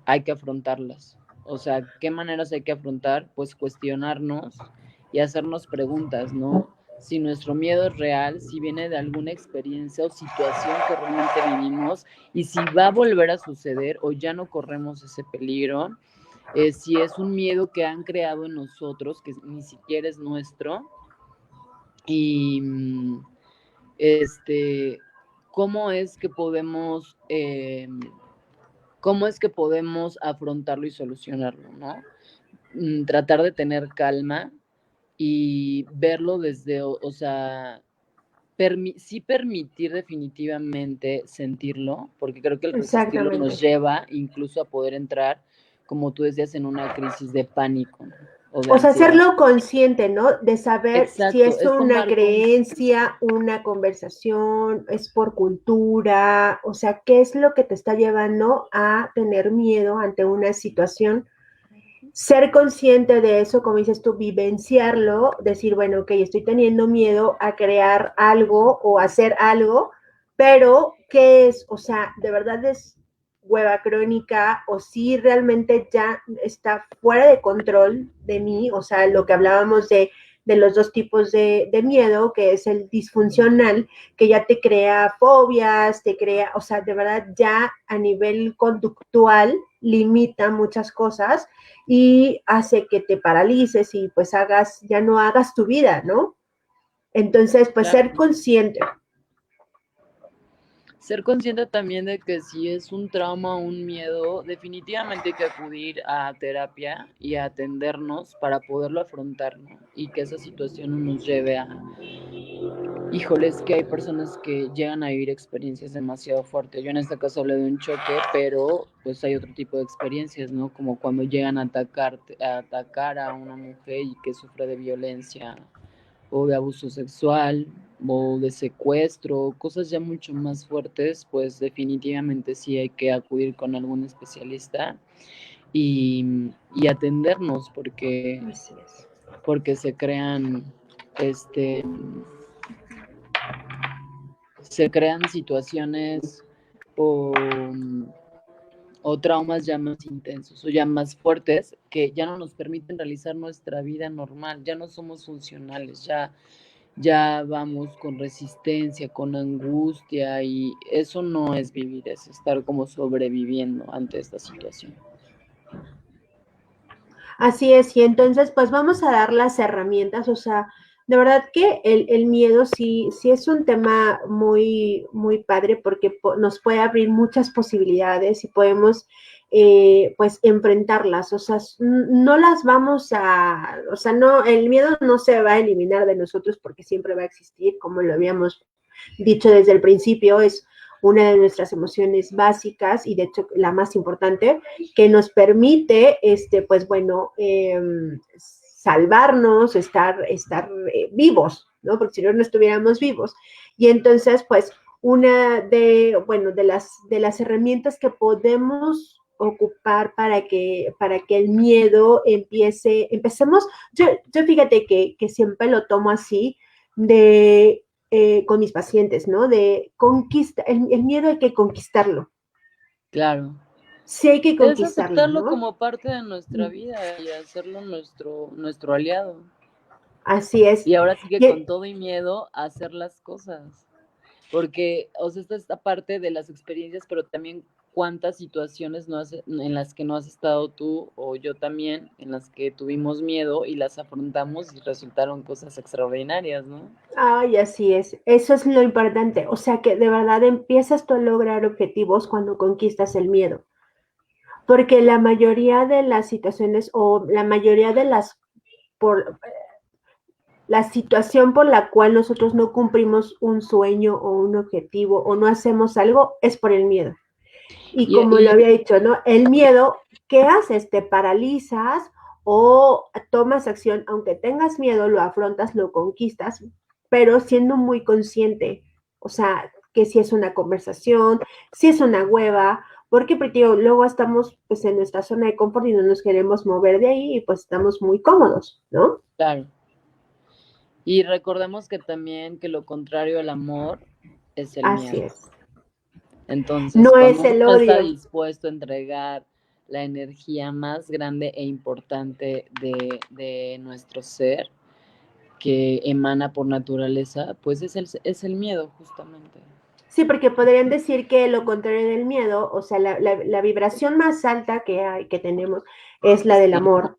[SPEAKER 2] hay que afrontarlas. O sea, ¿qué maneras hay que afrontar? Pues cuestionarnos y hacernos preguntas, ¿no? Si nuestro miedo es real, si viene de alguna experiencia o situación que realmente vivimos y si va a volver a suceder o ya no corremos ese peligro, si es un miedo que han creado en nosotros, que ni siquiera es nuestro, y cómo es que podemos afrontarlo y solucionarlo, ¿no? Tratar de tener calma y verlo desde, o sea, sí permitir definitivamente sentirlo, porque creo que el resistirlo nos lleva incluso a poder entrar, como tú decías, en una crisis de pánico, ¿no? O de
[SPEAKER 3] O sea,
[SPEAKER 2] ansiedad.
[SPEAKER 3] hacerlo consciente, ¿no? De saber si
[SPEAKER 2] Exacto,
[SPEAKER 3] es
[SPEAKER 2] es
[SPEAKER 3] una
[SPEAKER 2] tomar
[SPEAKER 3] creencia, una conversación, es por cultura, o sea, ¿qué es lo que te está llevando a tener miedo ante una situación? Ser consciente de eso, como dices tú, vivenciarlo, decir, bueno, ok, estoy teniendo miedo a crear algo o hacer algo, pero ¿qué es? O sea, ¿de verdad es hueva crónica o si realmente ya está fuera de control de mí? O sea, lo que hablábamos de los dos tipos de miedo, que es el disfuncional, que ya te crea fobias, te crea, o sea, de verdad ya a nivel conductual limita muchas cosas y hace que te paralices y pues ya no hagas tu vida, ¿no? Entonces, pues
[SPEAKER 2] claro.
[SPEAKER 3] ser consciente.
[SPEAKER 2] Ser consciente también de que si es un trauma o un miedo, definitivamente hay que acudir a terapia y a atendernos para poderlo afrontar, ¿no? Y que esa situación no nos lleve a, híjoles, que hay personas que llegan a vivir experiencias demasiado fuertes. Yo en este caso hablé de un choque, pero pues hay otro tipo de experiencias, ¿no? Como cuando llegan a atacar a una mujer y que sufre de violencia o de abuso sexual o de secuestro, cosas ya mucho más fuertes, pues definitivamente sí hay que acudir con algún especialista y atendernos porque se crean este se crean situaciones o, o traumas ya más intensos o ya más fuertes que ya no nos permiten realizar nuestra vida normal, ya no somos funcionales, ya vamos con resistencia, con angustia y eso no es vivir, es estar como sobreviviendo ante esta situación.
[SPEAKER 3] Así es, y entonces pues vamos a dar las herramientas, o sea, de verdad que el miedo sí es un tema muy, muy padre porque nos puede abrir muchas posibilidades y podemos pues enfrentarlas, o sea, no las vamos a, o sea, no, el miedo no se va a eliminar de nosotros porque siempre va a existir, como lo habíamos dicho desde el principio, es una de nuestras emociones básicas y de hecho la más importante que nos permite, pues bueno, salvarnos, estar vivos, ¿no? Porque si no, no estuviéramos vivos. Y entonces, pues, una bueno, de las herramientas que podemos ocupar para que el miedo empecemos, yo fíjate que siempre lo tomo así, con mis pacientes, ¿no? De conquista, el miedo hay que conquistarlo.
[SPEAKER 2] Claro.
[SPEAKER 3] Sí hay que
[SPEAKER 2] Es
[SPEAKER 3] conquistarlo,
[SPEAKER 2] aceptarlo
[SPEAKER 3] ¿no?
[SPEAKER 2] como parte de nuestra vida y hacerlo nuestro aliado.
[SPEAKER 3] Así es.
[SPEAKER 2] Y ahora sí que con
[SPEAKER 3] Y,
[SPEAKER 2] todo y miedo hacer las cosas. Porque, o sea, esta parte de las experiencias, pero también cuántas situaciones en las que no has estado tú o yo también, en las que tuvimos miedo y las afrontamos y resultaron cosas extraordinarias, ¿no?
[SPEAKER 3] ay, así es. Eso es lo importante. O sea que de verdad empiezas tú a lograr objetivos cuando conquistas el miedo. Porque la mayoría de las situaciones o la mayoría de las por, la situación por la cual nosotros no cumplimos un sueño o un objetivo o no hacemos algo es por el miedo. Y como lo había dicho, ¿no? El miedo, ¿qué haces? Te paralizas o tomas acción, aunque tengas miedo, lo afrontas, lo conquistas, pero siendo muy consciente, o sea, que si es una conversación, si es una hueva, porque luego estamos pues en nuestra zona de confort y no nos queremos mover de ahí y pues estamos muy cómodos, ¿no?
[SPEAKER 2] Claro. Y recordemos que también que lo contrario al amor es el
[SPEAKER 3] Así
[SPEAKER 2] miedo.
[SPEAKER 3] es.
[SPEAKER 2] Entonces,
[SPEAKER 3] No
[SPEAKER 2] cuando
[SPEAKER 3] es
[SPEAKER 2] uno
[SPEAKER 3] el
[SPEAKER 2] no está
[SPEAKER 3] odio.
[SPEAKER 2] dispuesto a entregar la energía más grande e importante de nuestro ser, que emana por naturaleza, pues es el miedo, justamente.
[SPEAKER 3] Sí, porque podrían decir que lo contrario del miedo, o sea, la vibración más alta que hay, que tenemos, es la del
[SPEAKER 2] Sí.
[SPEAKER 3] amor.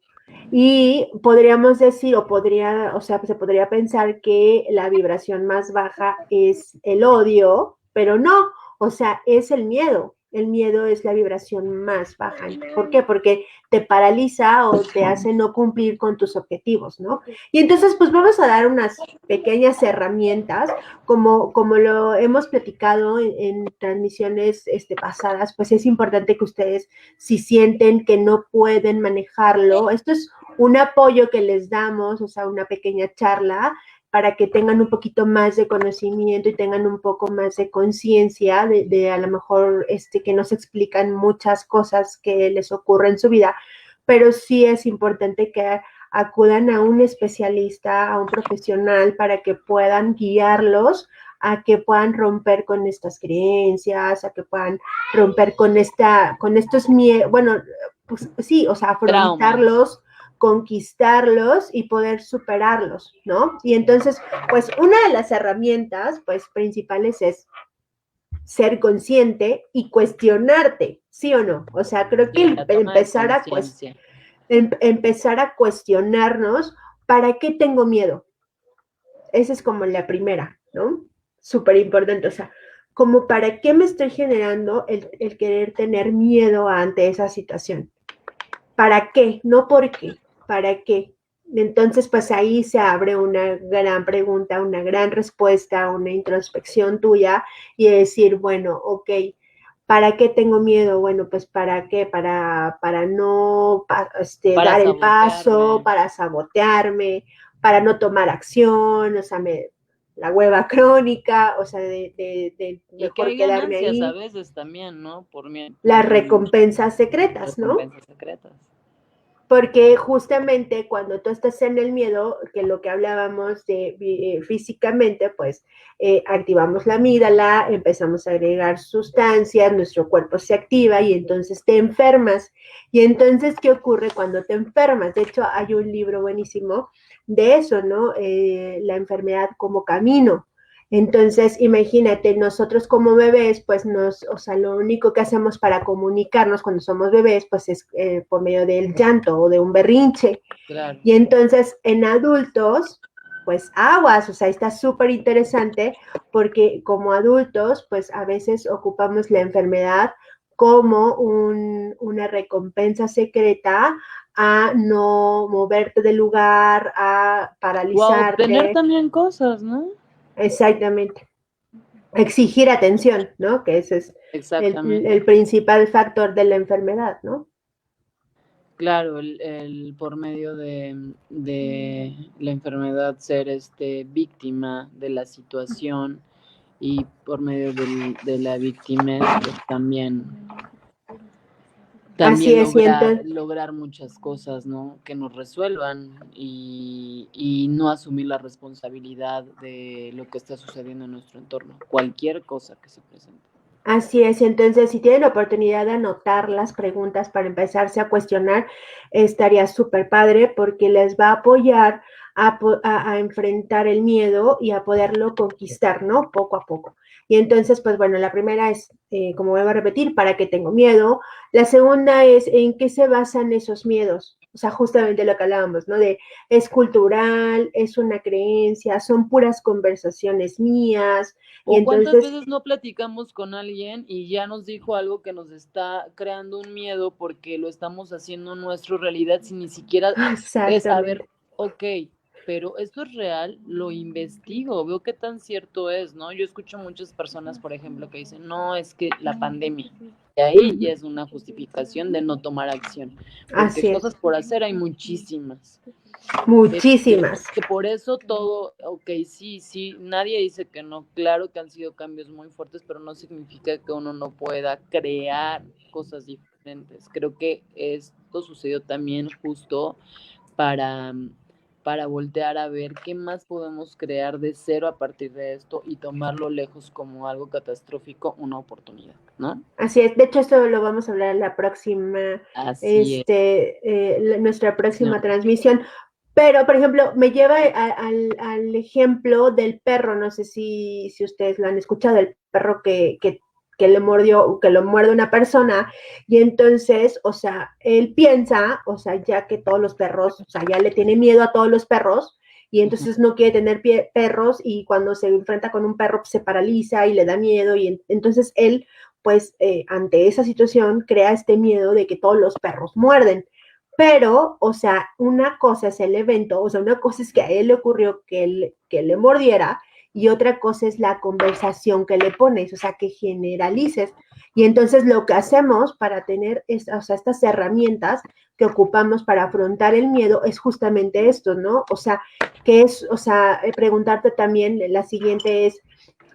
[SPEAKER 3] Y podríamos decir, o sea, se podría pensar que la vibración más baja es el odio, pero no, o sea, es el miedo. El miedo es la vibración más baja. ¿Por qué? Porque te paraliza o te hace no cumplir con tus objetivos, ¿no? Y entonces, pues vamos a dar unas pequeñas herramientas, como lo hemos platicado en transmisiones pasadas, pues es importante que ustedes, si sienten que no pueden manejarlo, esto es un apoyo que les damos, o sea, una pequeña charla para que tengan un poquito más de conocimiento y tengan un poco más de conciencia de a lo mejor que no se explican muchas cosas que les ocurren en su vida, pero sí es importante que acudan a un especialista, a un profesional para que puedan guiarlos a que puedan romper con estas creencias, a que puedan romper con estos miedos, bueno, pues sí, o sea,
[SPEAKER 2] Traumas.
[SPEAKER 3] afrontarlos, conquistarlos y poder superarlos, ¿no? Y entonces, pues una de las herramientas, pues principales es ser consciente y cuestionarte, ¿sí o no? O sea, creo
[SPEAKER 2] Sí,
[SPEAKER 3] que
[SPEAKER 2] la toma de conciencia.
[SPEAKER 3] empezar a cuestionarnos, ¿para qué tengo miedo? Esa es como la primera, ¿no? Súper importante, o sea, como para qué me estoy generando el querer tener miedo ante esa situación. ¿Para qué? No por qué, ¿para qué? Entonces, pues ahí se abre una gran pregunta, una gran respuesta, una introspección tuya y decir, bueno, ok, ¿para qué tengo miedo? Bueno, pues ¿para qué? Para no
[SPEAKER 2] Para
[SPEAKER 3] dar el paso,
[SPEAKER 2] sabotearme.
[SPEAKER 3] para sabotearme, para no tomar acción, o sea, la hueva crónica, o sea, de
[SPEAKER 2] Y que
[SPEAKER 3] mejor
[SPEAKER 2] hay
[SPEAKER 3] quedarme
[SPEAKER 2] ganancias a
[SPEAKER 3] ahí.
[SPEAKER 2] veces también, ¿no?
[SPEAKER 3] Las
[SPEAKER 2] Por
[SPEAKER 3] recompensas secretas, ¿no?
[SPEAKER 2] recompensas secretas.
[SPEAKER 3] Porque justamente cuando tú estás en el miedo, que lo que hablábamos de físicamente, pues activamos la amígdala, empezamos a agregar sustancias, nuestro cuerpo se activa y entonces te enfermas. Y entonces, ¿qué ocurre cuando te enfermas? De hecho, hay un libro buenísimo de eso, ¿no? La enfermedad como camino. Entonces, imagínate, nosotros como bebés, pues o sea, lo único que hacemos para comunicarnos cuando somos bebés, pues es por medio del llanto o de un berrinche.
[SPEAKER 2] Claro.
[SPEAKER 3] Y entonces, en adultos, pues aguas, o sea, está súper interesante porque como adultos, pues a veces ocupamos la enfermedad como una recompensa secreta a no moverte del lugar, a
[SPEAKER 2] O a obtener
[SPEAKER 3] paralizarte.
[SPEAKER 2] también cosas, ¿no?
[SPEAKER 3] Exactamente. Exigir atención, ¿no? Que ese es el
[SPEAKER 2] Exactamente.
[SPEAKER 3] principal factor de la enfermedad, ¿no?
[SPEAKER 2] Claro, por medio de la enfermedad ser víctima de la situación y por medio de la víctima pues
[SPEAKER 3] Así
[SPEAKER 2] también
[SPEAKER 3] es, y entonces,
[SPEAKER 2] lograr muchas cosas, ¿no? Que nos resuelvan y no asumir la responsabilidad de lo que está sucediendo en nuestro entorno, cualquier cosa que se presente.
[SPEAKER 3] así es, y entonces si tienen la oportunidad de anotar las preguntas para empezarse a cuestionar, estaría súper padre porque les va a apoyar a enfrentar el miedo y a poderlo conquistar, ¿no? Poco a poco. Y entonces, pues bueno, la primera es, como vuelvo a repetir, ¿para qué tengo miedo? La segunda es, ¿en qué se basan esos miedos? O sea, justamente lo que hablábamos, ¿no? De es cultural, es una creencia, son puras conversaciones mías, y
[SPEAKER 2] ¿O cuántas
[SPEAKER 3] entonces,
[SPEAKER 2] veces no platicamos con alguien y ya nos dijo algo que nos está creando un miedo porque lo estamos haciendo nuestra realidad sin ni siquiera es saber,
[SPEAKER 3] exactamente.
[SPEAKER 2] ok, pero esto es real, lo investigo, veo qué tan cierto es, ¿no? Yo escucho muchas personas, por ejemplo, que dicen, no, es que la pandemia, y ahí ya es una justificación de no tomar acción, porque
[SPEAKER 3] Así es,
[SPEAKER 2] cosas por hacer hay muchísimas.
[SPEAKER 3] muchísimas.
[SPEAKER 2] Que por eso todo, ok, sí, sí, nadie dice que no, claro que han sido cambios muy fuertes, pero no significa que uno no pueda crear cosas diferentes. Creo que esto sucedió también justo para, para voltear a ver qué más podemos crear de cero a partir de esto y tomarlo lejos como algo catastrófico, una oportunidad, ¿no?
[SPEAKER 3] Así es, de hecho esto lo vamos a hablar en la próxima,
[SPEAKER 2] Así
[SPEAKER 3] nuestra
[SPEAKER 2] es.
[SPEAKER 3] próxima transmisión. Pero, por ejemplo, me lleva al ejemplo del perro, no sé si ustedes lo han escuchado, el perro que le mordió, que lo muerde una persona, y entonces, o sea, él piensa, o sea, ya que todos los perros, o sea, ya le tiene miedo a todos los perros, y entonces no quiere tener perros, y cuando se enfrenta con un perro, pues, se paraliza y le da miedo, y entonces él pues ante esa situación crea este miedo de que todos los perros muerden. Pero, o sea, una cosa es el evento, o sea, una cosa es que a él le ocurrió que le mordiera y otra cosa es la conversación que le pones, o sea, que generalices. Y entonces lo que hacemos para tener o sea, estas herramientas que ocupamos para afrontar el miedo es justamente esto, ¿no? O sea, que es, o sea, preguntarte también, la siguiente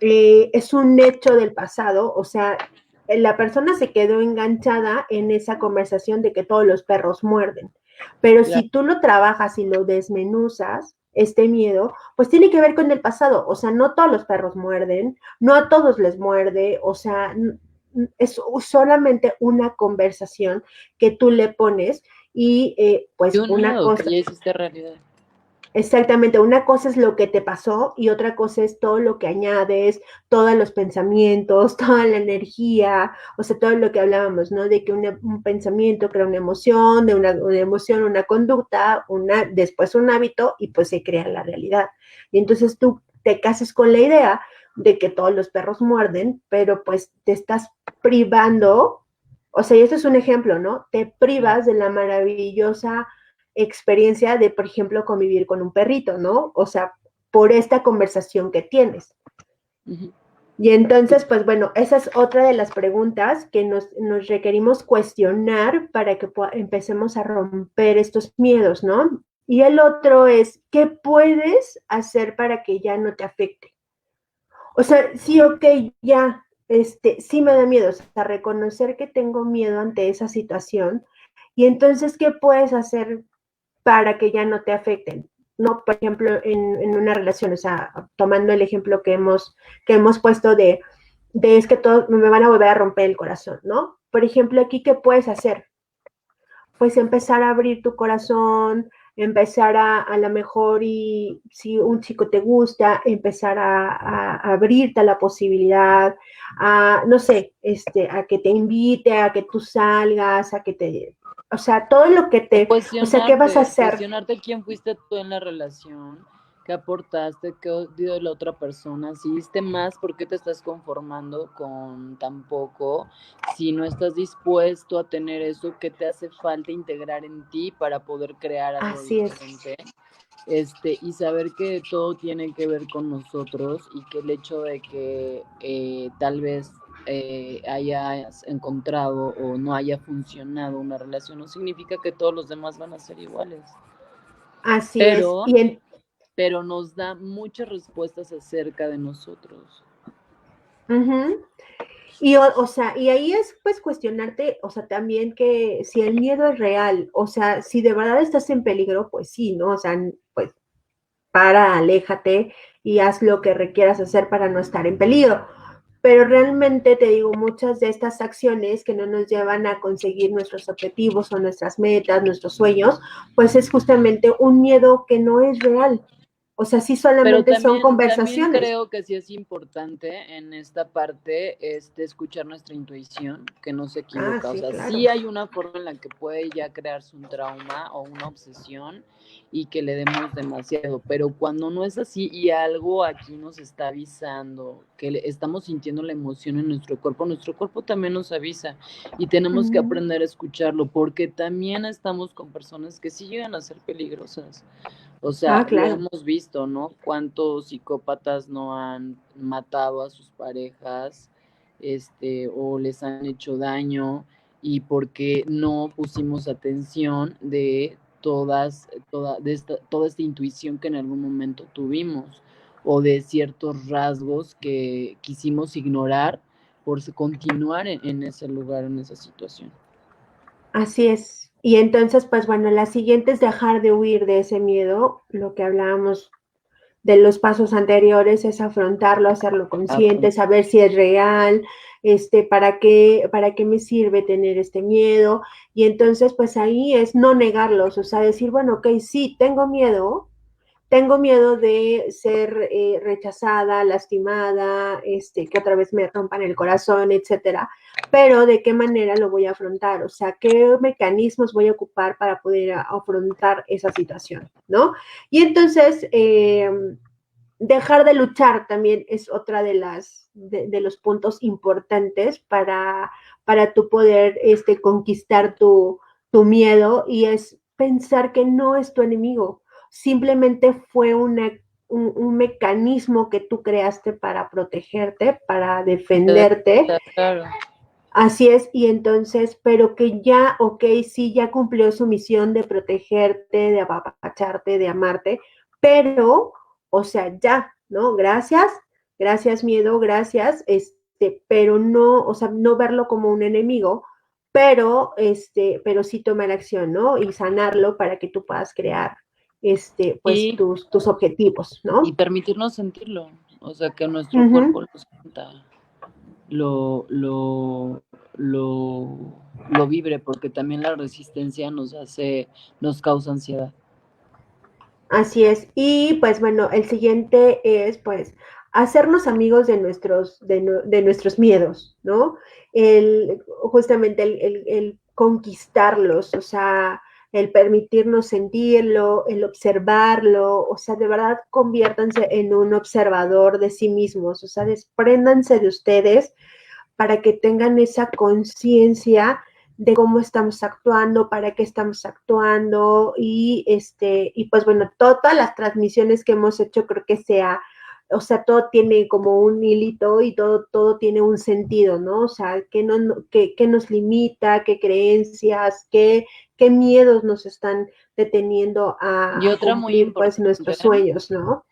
[SPEAKER 3] es un hecho del pasado, o sea, la persona se quedó enganchada en esa conversación de que todos los perros muerden. Pero
[SPEAKER 2] Claro.
[SPEAKER 3] si tú lo trabajas y lo desmenuzas, este miedo, pues tiene que ver con el pasado. O sea, no todos los perros muerden, no a todos les muerde, o sea, es solamente una conversación que tú le pones y
[SPEAKER 2] Y
[SPEAKER 3] pues
[SPEAKER 2] un
[SPEAKER 3] una
[SPEAKER 2] miedo que
[SPEAKER 3] cosa,
[SPEAKER 2] ya hiciste realidad.
[SPEAKER 3] exactamente, una cosa es lo que te pasó y otra cosa es todo lo que añades, todos los pensamientos, toda la energía, o sea, todo lo que hablábamos, ¿no? De que un pensamiento crea una emoción, de una emoción, una conducta, después un hábito y pues se crea la realidad. Y entonces tú te casas con la idea de que todos los perros muerden, pero pues te estás privando, o sea, y esto es un ejemplo, ¿no? Te privas de la maravillosa experiencia de, por ejemplo, convivir con un perrito, ¿no? O sea, por esta conversación que tienes.
[SPEAKER 2] Uh-huh.
[SPEAKER 3] Y entonces, pues bueno, esa es otra de las preguntas que nos requerimos cuestionar para que empecemos a romper estos miedos, ¿no? Y el otro es, ¿qué puedes hacer para que ya no te afecte? O sea, sí, ok, ya, sí me da miedo, o sea, reconocer que tengo miedo ante esa situación. Y entonces, ¿qué puedes hacer para que ya no te afecten? No, por ejemplo, en una relación, o sea, tomando el ejemplo que hemos puesto de es que todos me van a volver a romper el corazón, ¿no? Por ejemplo, aquí, ¿qué puedes hacer? Pues empezar a abrir tu corazón, empezar a lo mejor y si un chico te gusta, empezar a abrirte a la posibilidad, a, no sé, a que te invite, a que tú salgas, a que te, o sea, todo lo que o sea, ¿qué vas a hacer?
[SPEAKER 2] Cuestionarte quién fuiste tú en la relación, qué aportaste, qué dio la otra persona, si diste más, ¿por qué te estás conformando con tan poco? Si no estás dispuesto a tener eso, ¿qué te hace falta integrar en ti para poder crear algo
[SPEAKER 3] Así es.
[SPEAKER 2] diferente? Y saber que todo tiene que ver con nosotros y que el hecho de que tal vez hayas encontrado o no haya funcionado una relación no significa que todos los demás van a ser iguales,
[SPEAKER 3] Así es.
[SPEAKER 2] pero, pero nos da muchas respuestas acerca de nosotros.
[SPEAKER 3] Y, o sea, y ahí es pues cuestionarte, o sea, también que si el miedo es real, o sea, si de verdad estás en peligro, pues sí, ¿no? O sea, pues para, aléjate y haz lo que requieras hacer para no estar en peligro. Pero realmente te digo, muchas de estas acciones que no nos llevan a conseguir nuestros objetivos o nuestras metas, nuestros sueños, pues es justamente un miedo que no es real. O sea, sí
[SPEAKER 2] Pero
[SPEAKER 3] solamente son
[SPEAKER 2] también
[SPEAKER 3] conversaciones.
[SPEAKER 2] creo que sí es importante en esta parte escuchar nuestra intuición, que no se
[SPEAKER 3] Ah,
[SPEAKER 2] equivoca. O
[SPEAKER 3] sí,
[SPEAKER 2] sea,
[SPEAKER 3] claro.
[SPEAKER 2] sí hay una forma en la que puede ya crearse un trauma o una obsesión y que le demos demasiado, pero cuando no es así y algo aquí nos está avisando, que estamos sintiendo la emoción en nuestro cuerpo también nos avisa y tenemos que aprender a escucharlo, porque también estamos con personas que sí llegan a ser peligrosas. O sea, lo
[SPEAKER 3] claro.
[SPEAKER 2] hemos visto, ¿no? Cuántos psicópatas no han matado a sus parejas, o les han hecho daño, y porque no pusimos atención de toda esta intuición que en algún momento tuvimos, o de ciertos rasgos que quisimos ignorar por continuar en ese lugar, en esa situación.
[SPEAKER 3] Así es. Y entonces, pues bueno, la siguiente es dejar de huir de ese miedo, lo que hablábamos de los pasos anteriores es afrontarlo, hacerlo consciente, saber si es real, para qué me sirve tener este miedo. Y entonces, pues ahí es no negarlos, o sea, decir, bueno, ok, sí, tengo miedo de ser rechazada, lastimada, que otra vez me rompan el corazón, etcétera. Pero ¿de qué manera lo voy a afrontar? O sea, ¿qué mecanismos voy a ocupar para poder afrontar esa situación? ¿No? Y entonces, dejar de luchar también es otra de los puntos importantes para tu poder conquistar tu miedo, y es pensar que no es tu enemigo, simplemente fue un mecanismo que tú creaste para protegerte, para defenderte.
[SPEAKER 2] Claro.
[SPEAKER 3] Así es, y entonces, pero que ya, ok, sí, ya cumplió su misión de protegerte, de apapacharte, de amarte, pero, o sea, ya, ¿no? Gracias miedo, gracias, pero no, o sea, no verlo como un enemigo, pero sí tomar acción, ¿no? Y sanarlo para que tú puedas crear, pues,
[SPEAKER 2] Y,
[SPEAKER 3] tus objetivos,
[SPEAKER 2] y
[SPEAKER 3] ¿no?
[SPEAKER 2] permitirnos sentirlo, o sea, que nuestro cuerpo lo sienta, lo vibre, porque también la resistencia nos causa ansiedad.
[SPEAKER 3] Así es. Y pues bueno, el siguiente es pues hacernos amigos de nuestros miedos, ¿no? Justamente el conquistarlos, o sea, el permitirnos sentirlo, el observarlo, o sea, de verdad conviértanse en un observador de sí mismos, o sea, despréndanse de ustedes para que tengan esa conciencia de cómo estamos actuando, para qué estamos actuando, y pues bueno, todas las transmisiones que hemos hecho creo que o sea, todo tiene como un hilito y todo tiene un sentido, ¿no? O sea, qué nos limita, qué creencias, qué miedos nos están deteniendo
[SPEAKER 2] Y
[SPEAKER 3] a
[SPEAKER 2] otra muy
[SPEAKER 3] cumplir pues nuestros sueños, ¿no?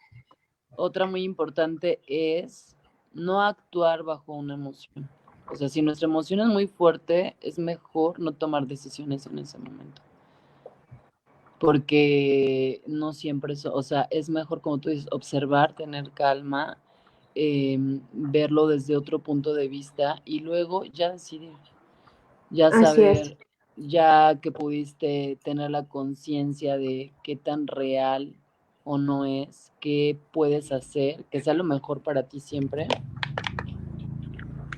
[SPEAKER 2] Otra muy importante es no actuar bajo una emoción. O sea, si nuestra emoción es muy fuerte, es mejor no tomar decisiones en ese momento. Porque no siempre, o sea, es mejor, como tú dices, observar, tener calma, verlo desde otro punto de vista y luego ya decidir, ya
[SPEAKER 3] Así es.
[SPEAKER 2] saber, ya que pudiste tener la conciencia de qué tan real o no es, qué puedes hacer, que sea lo mejor para ti siempre,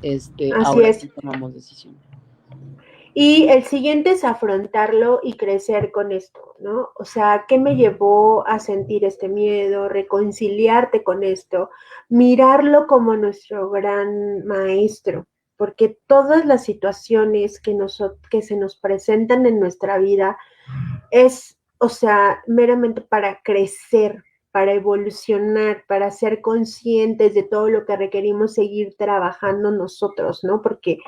[SPEAKER 3] Así
[SPEAKER 2] ahora
[SPEAKER 3] es.
[SPEAKER 2] sí tomamos decisión.
[SPEAKER 3] Y el siguiente es afrontarlo y crecer con esto, ¿no? O sea, ¿qué me llevó a sentir este miedo? Reconciliarte con esto, mirarlo como nuestro gran maestro, porque todas las situaciones que se nos presentan en nuestra vida es, o sea, meramente para crecer, para evolucionar, para ser conscientes de todo lo que requerimos seguir trabajando nosotros, ¿no? Porque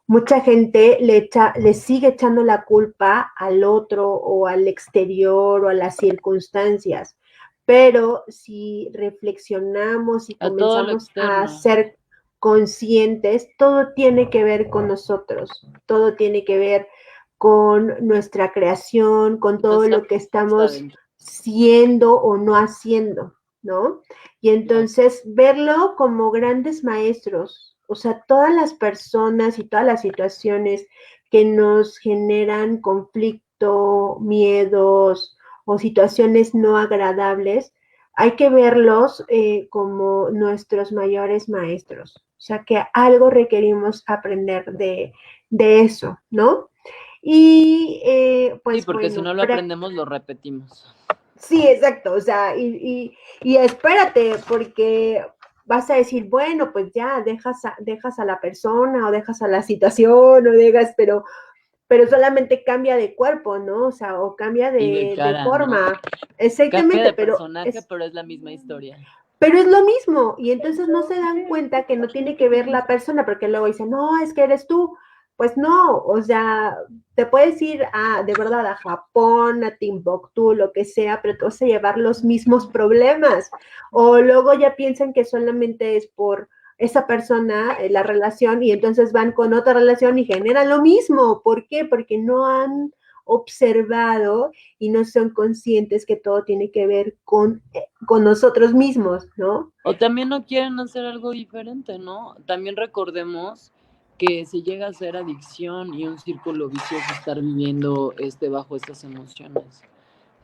[SPEAKER 3] mucha gente le sigue echando la culpa al otro o al exterior o a las circunstancias. Pero si reflexionamos y
[SPEAKER 2] A todo lo
[SPEAKER 3] comenzamos a
[SPEAKER 2] externo.
[SPEAKER 3] ser conscientes, todo tiene que ver con nosotros, todo tiene que ver con nuestra creación, con todo lo que estamos siendo o no haciendo, ¿no? Y entonces verlo como grandes maestros, o sea, todas las personas y todas las situaciones que nos generan conflicto, miedos o situaciones no agradables, hay que verlos como nuestros mayores maestros. O sea, que algo requerimos aprender de eso, ¿no? Y
[SPEAKER 2] Sí,
[SPEAKER 3] pues
[SPEAKER 2] porque si
[SPEAKER 3] bueno,
[SPEAKER 2] no lo aprendemos, lo repetimos.
[SPEAKER 3] sí, exacto, o sea, y espérate, porque vas a decir, bueno, pues ya dejas a la persona o dejas a la situación o dejas, pero solamente cambia de cuerpo, ¿no? O sea, o cambia
[SPEAKER 2] Y de
[SPEAKER 3] de
[SPEAKER 2] cara, ¿no?
[SPEAKER 3] forma.
[SPEAKER 2] Cambia
[SPEAKER 3] Exactamente,
[SPEAKER 2] de personaje, pero es la misma historia.
[SPEAKER 3] pero es lo mismo, y entonces no se dan cuenta que no tiene que ver la persona, porque luego dicen, no, es que eres tú. Pues no, o sea, te puedes ir de verdad, a Japón, a Timbuktu, lo que sea, pero te vas a llevar los mismos problemas. O luego ya piensan que solamente es por esa persona, la relación, y entonces van con otra relación y generan lo mismo. ¿Por qué? Porque no han observado y no son conscientes que todo tiene que ver con nosotros mismos, ¿no?
[SPEAKER 2] O también no quieren hacer algo diferente, ¿no? También recordemos que se llega a ser adicción y un círculo vicioso estar viviendo bajo estas emociones.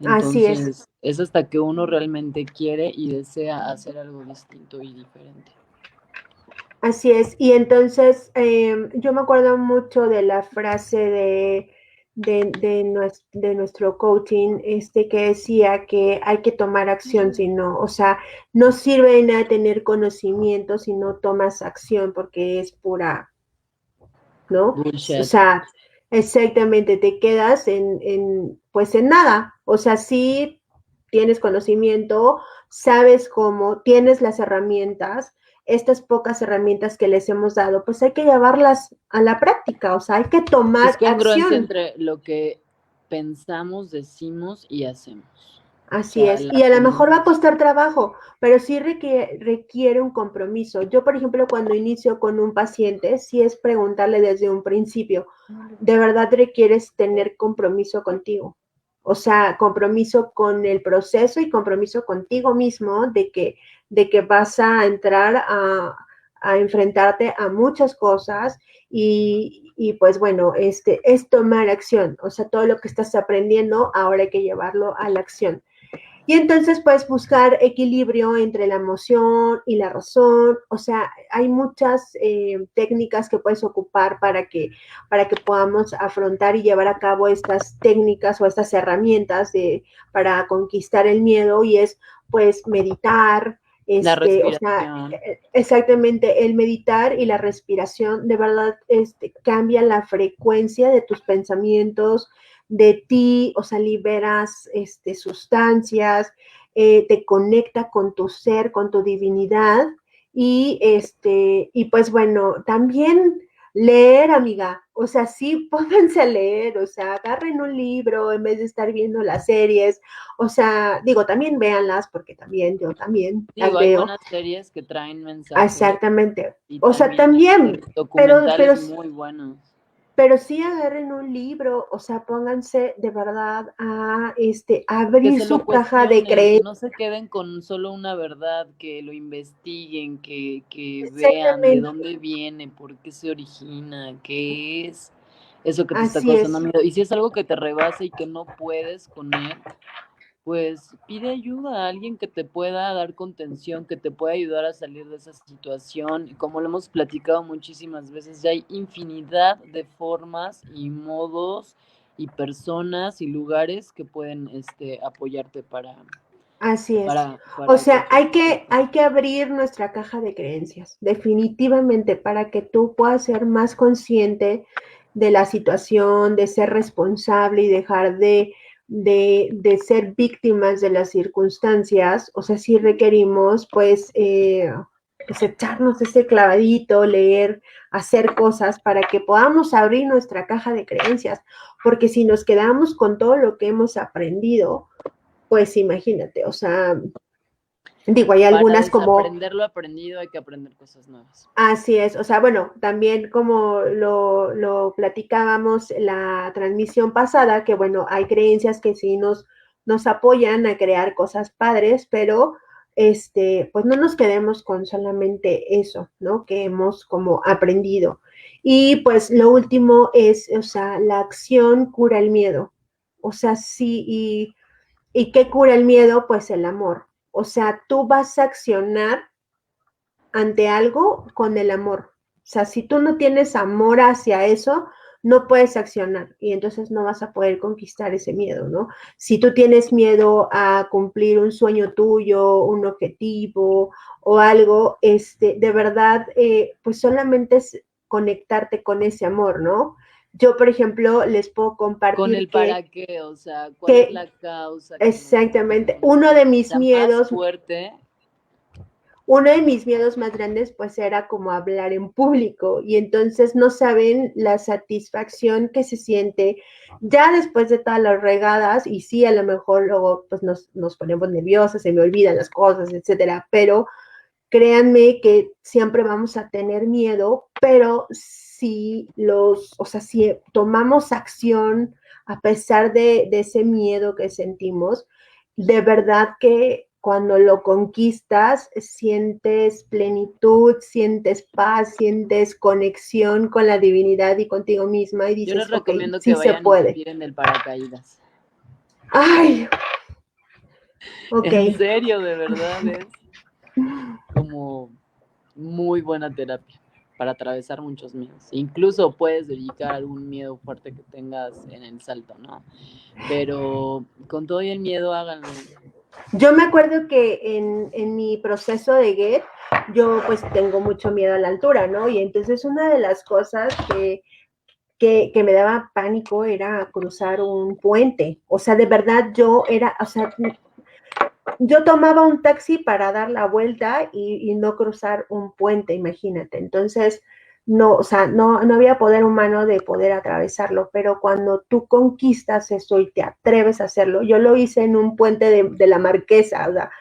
[SPEAKER 3] Así es.
[SPEAKER 2] Entonces, es hasta que uno realmente quiere y desea hacer algo distinto y diferente.
[SPEAKER 3] Así es. Y entonces yo me acuerdo mucho de la frase de nuestro coaching, que decía que hay que tomar acción, sino, o sea, no sirve de nada tener conocimiento si no tomas acción, porque es pura, ¿no? O
[SPEAKER 2] Bullshit.
[SPEAKER 3] sea, exactamente, te quedas pues en nada. O sea, sí tienes conocimiento, sabes cómo, tienes las herramientas, estas pocas herramientas que les hemos dado, pues hay que llevarlas a la práctica, o sea, hay que
[SPEAKER 2] Es
[SPEAKER 3] tomar
[SPEAKER 2] congruencia
[SPEAKER 3] acción.
[SPEAKER 2] entre lo que pensamos, decimos y hacemos. O
[SPEAKER 3] Así
[SPEAKER 2] sea,
[SPEAKER 3] es,
[SPEAKER 2] la
[SPEAKER 3] y a lo mejor va a
[SPEAKER 2] congruencia.
[SPEAKER 3] costar trabajo, pero sí requiere un compromiso. Yo, por ejemplo, cuando inicio con un paciente, sí es preguntarle desde un principio, ¿de verdad requieres tener compromiso contigo? O sea, compromiso con el proceso y compromiso contigo mismo de que vas a entrar a enfrentarte a muchas cosas y pues bueno, es tomar acción, o sea, todo lo que estás aprendiendo, ahora hay que llevarlo a la acción. Y entonces puedes buscar equilibrio entre la emoción y la razón. O sea, hay muchas técnicas que puedes ocupar para que podamos afrontar y llevar a cabo estas técnicas o estas herramientas para conquistar el miedo y es pues meditar,
[SPEAKER 2] La
[SPEAKER 3] o sea,
[SPEAKER 2] respiración.
[SPEAKER 3] exactamente, el meditar y la respiración de verdad cambia la frecuencia de tus pensamientos, de ti, o sea, liberas sustancias, te conecta con tu ser, con tu divinidad y pues bueno, también leer, amiga, o sea, sí, pónganse a leer, o sea, agarren un libro en vez de estar viendo las series, o sea, digo, también véanlas, porque también, yo también las
[SPEAKER 2] Digo, hay
[SPEAKER 3] veo,
[SPEAKER 2] buenas series que traen mensaje
[SPEAKER 3] exactamente,
[SPEAKER 2] y
[SPEAKER 3] o sea,
[SPEAKER 2] también
[SPEAKER 3] también,
[SPEAKER 2] documentales muy buenos.
[SPEAKER 3] pero sí agarren un libro, o sea, pónganse de verdad a
[SPEAKER 2] Que
[SPEAKER 3] abrir
[SPEAKER 2] se lo
[SPEAKER 3] su caja de
[SPEAKER 2] cuestionen, que
[SPEAKER 3] creencias.
[SPEAKER 2] no se queden con solo una verdad, que lo investiguen, que vean de
[SPEAKER 3] Exactamente,
[SPEAKER 2] dónde viene, por qué se origina, qué es eso que te está
[SPEAKER 3] así
[SPEAKER 2] causando
[SPEAKER 3] es,
[SPEAKER 2] miedo. Y si es algo que te rebasa y que no puedes con él, pues pide ayuda a alguien que te pueda dar contención, que te pueda ayudar a salir de esa situación. Y como lo hemos platicado muchísimas veces, ya hay infinidad de formas y modos y personas y lugares que pueden apoyarte
[SPEAKER 3] así es. O
[SPEAKER 2] para
[SPEAKER 3] sea,
[SPEAKER 2] cualquier
[SPEAKER 3] hay
[SPEAKER 2] situación.
[SPEAKER 3] que abrir nuestra caja de creencias, definitivamente, para que tú puedas ser más consciente de la situación, de ser responsable y dejar de ser víctimas de las circunstancias. O sea, sí requerimos, pues echarnos ese clavadito, leer, hacer cosas para que podamos abrir nuestra caja de creencias, porque si nos quedamos con todo lo que hemos aprendido, pues imagínate, o sea, digo, hay
[SPEAKER 2] Para
[SPEAKER 3] algunas como,
[SPEAKER 2] desaprender lo aprendido hay que aprender cosas nuevas.
[SPEAKER 3] así es, o sea, bueno, también como lo platicábamos la transmisión pasada, que bueno, hay creencias que sí nos apoyan a crear cosas padres, pero pues no nos quedemos con solamente eso, ¿no? Que hemos como aprendido. Y pues lo último es, o sea, la acción cura el miedo. O sea, sí, ¿y qué cura el miedo? Pues el amor. O sea, tú vas a accionar ante algo con el amor. O sea, si tú no tienes amor hacia eso, no puedes accionar y entonces no vas a poder conquistar ese miedo, ¿no? Si tú tienes miedo a cumplir un sueño tuyo, un objetivo o algo, de verdad, pues solamente es conectarte con ese amor, ¿no? Yo, por ejemplo, les puedo compartir
[SPEAKER 2] con el para qué, o sea, cuál es
[SPEAKER 3] que
[SPEAKER 2] la causa que
[SPEAKER 3] exactamente,
[SPEAKER 2] sea más fuerte.
[SPEAKER 3] uno de mis miedos más grandes pues era como hablar en público y entonces no saben la satisfacción que se siente ya después de todas las regadas y sí, a lo mejor luego pues nos ponemos nerviosas, se me olvidan las cosas, etcétera, pero créanme que siempre vamos a tener miedo, pero o sea, si tomamos acción a pesar de ese miedo que sentimos, de verdad que cuando lo conquistas, sientes plenitud, sientes paz, sientes conexión con la divinidad y contigo misma y
[SPEAKER 2] Yo les
[SPEAKER 3] dices, ok,
[SPEAKER 2] recomiendo
[SPEAKER 3] sí
[SPEAKER 2] que
[SPEAKER 3] se
[SPEAKER 2] vayan y se
[SPEAKER 3] puede.
[SPEAKER 2] tiren del paracaídas.
[SPEAKER 3] Ay, ok.
[SPEAKER 2] En serio, de verdad, es como muy buena terapia para atravesar muchos miedos. Incluso puedes dedicar algún miedo fuerte que tengas en el salto, ¿no? Pero con todo y el miedo, háganlo.
[SPEAKER 3] Yo me acuerdo que en mi proceso de GET, yo pues tengo mucho miedo a la altura, ¿no? Y entonces una de las cosas que me daba pánico era cruzar un puente. O sea, de verdad yo era, o sea, yo tomaba un taxi para dar la vuelta y no cruzar un puente, imagínate. Entonces, no, o sea, no había poder humano de poder atravesarlo, pero cuando tú conquistas eso y te atreves a hacerlo, yo lo hice en un puente de la Marquesa, o sea,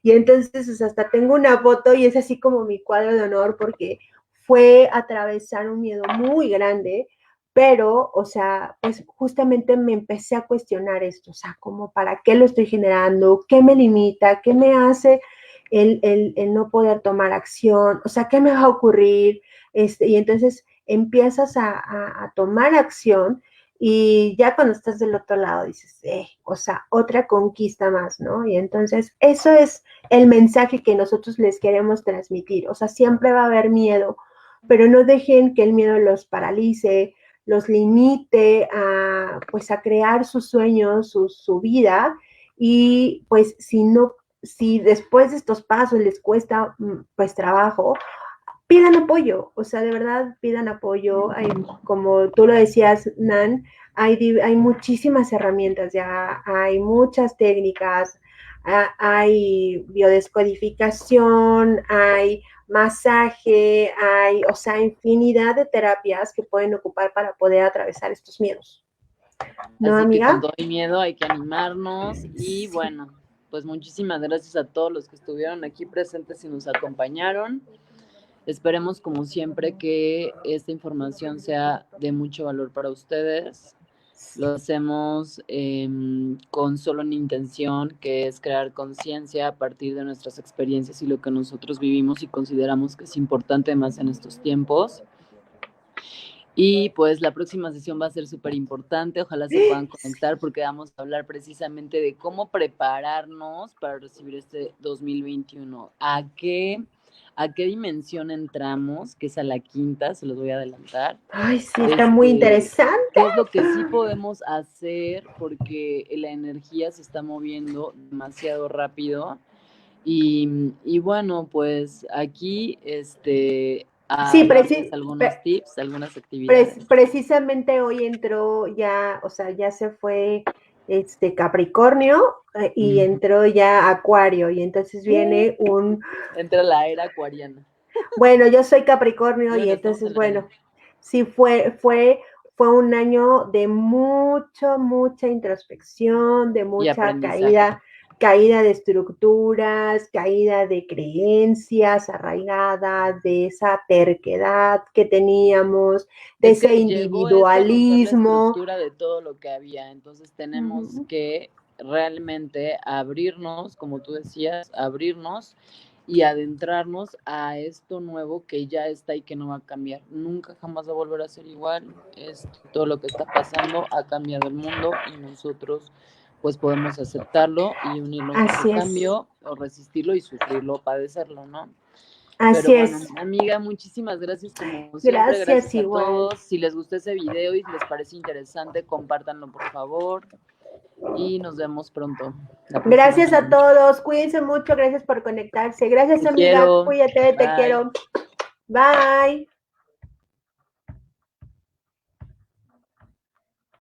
[SPEAKER 3] y entonces o sea, hasta tengo una foto y es así como mi cuadro de honor porque fue atravesar un miedo muy grande, pero, o sea, pues justamente me empecé a cuestionar esto, o sea, como para qué lo estoy generando, qué me limita, qué me hace el no poder tomar acción, o sea, qué me va a ocurrir, y entonces empiezas a tomar acción y ya cuando estás del otro lado dices, o sea, otra conquista más, ¿no? Y entonces eso es el mensaje que nosotros les queremos transmitir, o sea, siempre va a haber miedo, pero no dejen que el miedo los paralice, los limite a, pues, a crear sus sueños, su vida, y pues si después de estos pasos les cuesta pues trabajo, pidan apoyo, o sea, de verdad pidan apoyo. Hay, como tú lo decías, Nan, hay muchísimas herramientas ya, hay muchas técnicas, hay biodescodificación, hay masaje, hay, o sea, infinidad de terapias que pueden ocupar para poder atravesar estos miedos. ¿No,
[SPEAKER 2] Así que con
[SPEAKER 3] amiga?
[SPEAKER 2] todo el miedo hay que animarnos y bueno, pues muchísimas gracias a todos los que estuvieron aquí presentes y nos acompañaron. Esperemos como siempre que esta información sea de mucho valor para ustedes. Lo hacemos con solo una intención, que es crear conciencia a partir de nuestras experiencias y lo que nosotros vivimos y consideramos que es importante más en estos tiempos. Y pues la próxima sesión va a ser súper importante, ojalá se puedan conectar porque vamos a hablar precisamente de cómo prepararnos para recibir este 2021. ¿A qué dimensión entramos? Que es a la quinta, se los voy a adelantar.
[SPEAKER 3] Ay, sí, está muy interesante.
[SPEAKER 2] ¿Qué es lo que sí podemos hacer? Porque la energía se está moviendo demasiado rápido. Y bueno, pues aquí
[SPEAKER 3] Sí,
[SPEAKER 2] algunos tips, algunas actividades.
[SPEAKER 3] precisamente hoy entró ya, o sea, ya se fue Capricornio y entró ya Acuario y entonces viene
[SPEAKER 2] entra la era acuariana.
[SPEAKER 3] Bueno, yo soy Capricornio y entonces, bueno, sí fue un año de mucha introspección, de mucha caída de estructuras, caída de creencias arraigadas, de esa terquedad que teníamos, de ese individualismo.
[SPEAKER 2] La estructura de todo lo que había, entonces tenemos que realmente abrirnos, como tú decías, abrirnos y adentrarnos a esto nuevo que ya está y que no va a cambiar. Nunca jamás va a volver a ser igual. Todo lo que está pasando ha cambiado el mundo y nosotros pues podemos aceptarlo y unirnos a ese cambio o resistirlo y sufrirlo, padecerlo, ¿no?
[SPEAKER 3] Así
[SPEAKER 2] Pero bueno,
[SPEAKER 3] es.
[SPEAKER 2] Amiga, muchísimas gracias como siempre. Gracias a todos. Si les gustó ese video y si les parece interesante, compártanlo por favor. Y nos vemos pronto.
[SPEAKER 3] Gracias a todos. Cuídense mucho. Gracias por conectarse. Gracias, amiga. Cuídate. Te quiero. Bye.